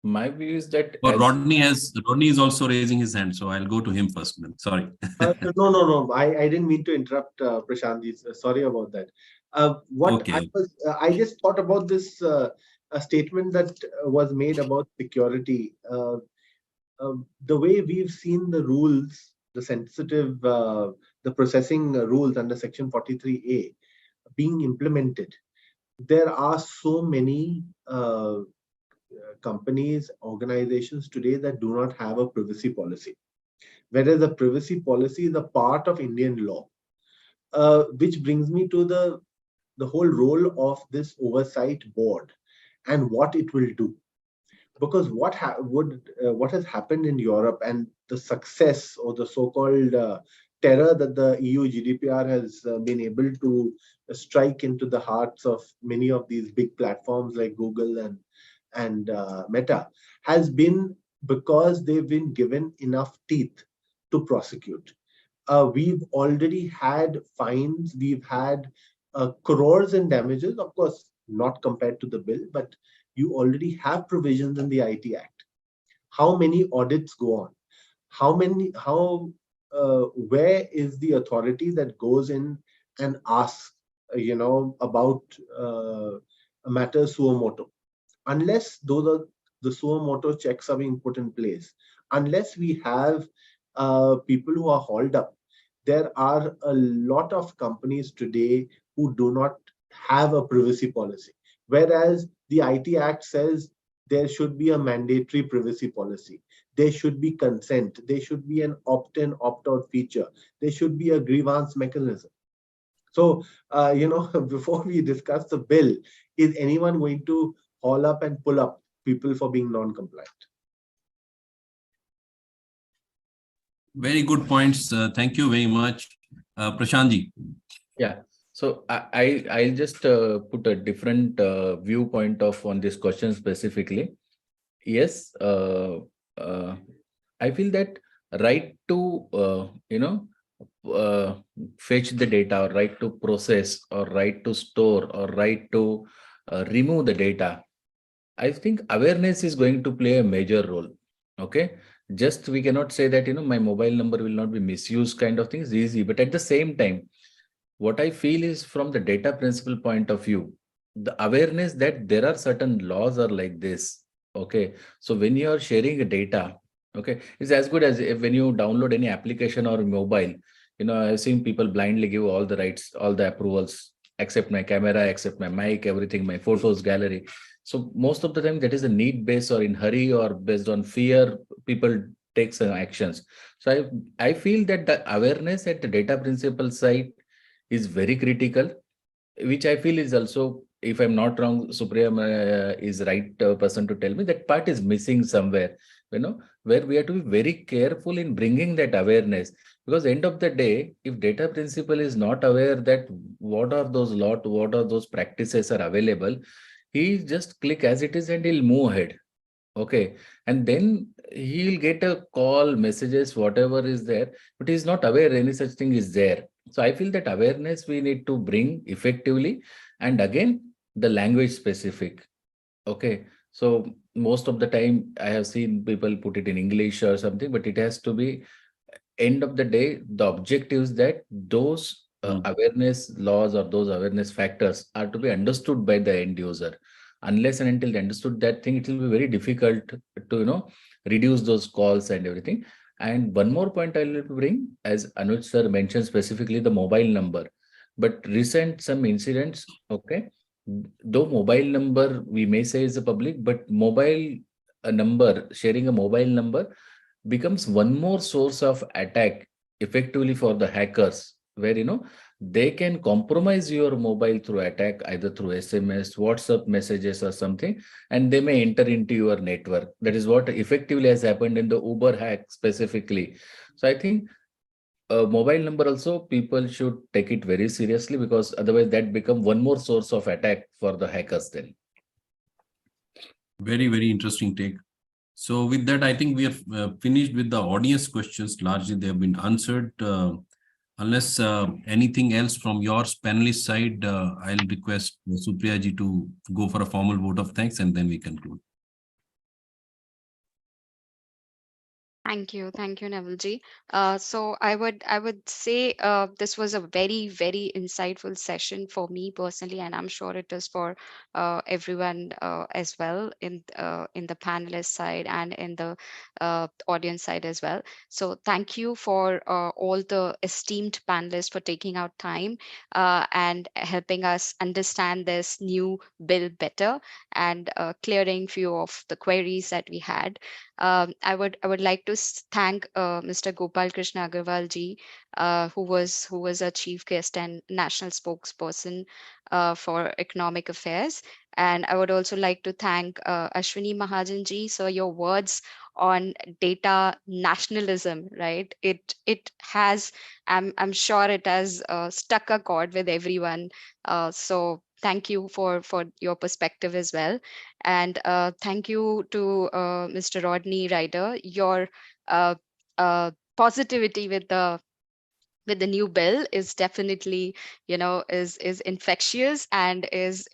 My view is that Or Rodney is also raising his hand, so I'll go to him first. Sorry. No. I didn't mean to interrupt, Prashantji. Sorry about that. Okay. I just thought about this a statement that was made about security. The way we've seen the rules, the sensitive, the processing rules under Section 43A being implemented, there are so many companies, organizations today that do not have a privacy policy, whereas the privacy policy is a part of Indian law, which brings me to the whole role of this oversight board and what it will do. Because what has happened in Europe and the success or the so-called terror that the EU GDPR has been able to strike into the hearts of many of these big platforms like Google and Meta has been because they've been given enough teeth to prosecute. We've already had fines, we've had crores in damages, of course, not compared to the bill, but you already have provisions in the IT Act. How many audits go on? Where is the authority that goes in and asks, about matters suo moto? Unless the suo moto checks are being put in place, unless we have people who are hauled up, there are a lot of companies today who do not have a privacy policy. Whereas the IT Act says there should be a mandatory privacy policy. There should be consent. There should be an opt-in, opt-out feature. There should be a grievance mechanism. So, before we discuss the bill, is anyone going to haul up and pull up people for being non-compliant? Very good points. Thank you very much. Prashantji. Yeah. So I'll just put a different viewpoint on this question specifically. Yes, I feel that right to fetch the data, or right to process, or right to store, or right to remove the data, I think awareness is going to play a major role. Okay, just we cannot say that my mobile number will not be misused kind of thing is easy, but at the same time, what I feel is from the data principle point of view, the awareness that there are certain laws are like this. Okay, so when you are sharing a data, okay, it's as good as if when you download any application or mobile, I've seen people blindly give all the rights, all the approvals, except my camera, except my mic, everything, my photos gallery. So most of the time that is a need based or in hurry or based on fear, people take some actions. So I feel that the awareness at the data principal side is very critical, which I feel is also, if I'm not wrong, Supriya is right person to tell me, that part is missing somewhere, where we have to be very careful in bringing that awareness. Because end of the day, if data principal is not aware that what are those practices are available, he just click as it is and he'll move ahead. Okay. And then he'll get a call, messages, whatever is there, but he's not aware any such thing is there. So I feel that awareness we need to bring effectively. And again, the language specific. Okay. So most of the time I have seen people put it in English or something, but it has to be, end of the day, the objective is that those awareness laws or those awareness factors are to be understood by the end user. Unless and until they understood that thing, it will be very difficult to, reduce those calls and everything. And one more point I'll bring, as Anuj sir mentioned specifically the mobile number, but recent some incidents, okay, though mobile number we may say is a public, but mobile number, sharing a mobile number becomes one more source of attack effectively for the hackers, where they can compromise your mobile through attack, either through SMS, WhatsApp messages or something, and they may enter into your network. That is what effectively has happened in the Uber hack specifically. So I think mobile number also people should take it very seriously, because otherwise that become one more source of attack for the hackers then. Very, very interesting take. So with that, I think we are finished with the audience questions. Largely, they have been answered. Unless anything else from your panelist side, I'll request Supriya ji to go for a formal vote of thanks, and then we conclude. Thank you, Naval ji. So I would say this was a very, very insightful session for me personally, and I'm sure it is for everyone as well in the panelist side and in the audience side as well. So thank you for all the esteemed panelists for taking out time and helping us understand this new bill better and clearing few of the queries that we had. I would like to thank Mr. Gopal Krishna Agarwal ji, who was a chief guest and national spokesperson for economic affairs. And I would also like to thank Ashwini Mahajan ji. So your words on data nationalism, right? It has, I'm sure it has struck a chord with everyone. So thank you for your perspective as well. And thank you to Mr. Rodney Ryder. Your positivity with the new bill is definitely, is infectious and is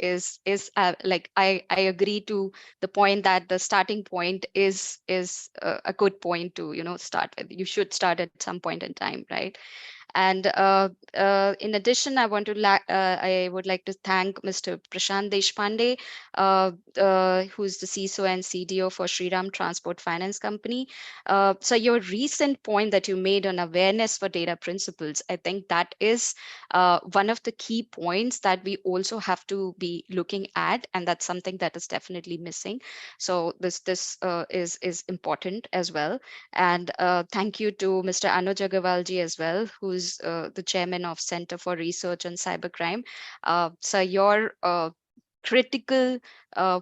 like I agree to the point that the starting point is a good point to start with. You should start at some point in time, right? And in addition, I would like to thank Mr. Prashant Deshpande, who's the CISO and CDO for Shriram Transport Finance Company. So your recent point that you made on awareness for data principles, I think that is one of the key points that we also have to be looking at, and that's something that is definitely missing. So this is important as well. And thank you to Mr. Anuj Agarwal ji as well, who's the chairman of Center for Research on Cybercrime. So your critical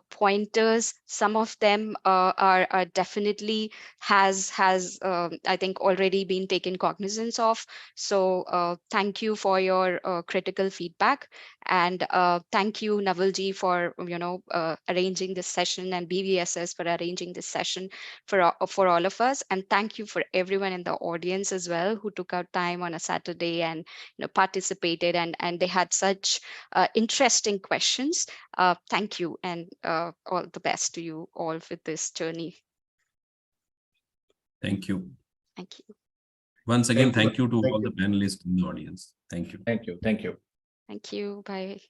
pointers, some of them are definitely has I think already been taken cognizance of. So thank you for your critical feedback, and thank you Naval ji for arranging this session, and BVSS for arranging this session for all of us. And thank you for everyone in the audience as well who took out time on a Saturday and participated, and they had such interesting questions. Thank you, and all the best to you all with this journey. Thank you. Thank you. Once again, thank you to Thank all you. the panelists in the audience. Thank you. Thank you. Thank you. Thank you. Bye.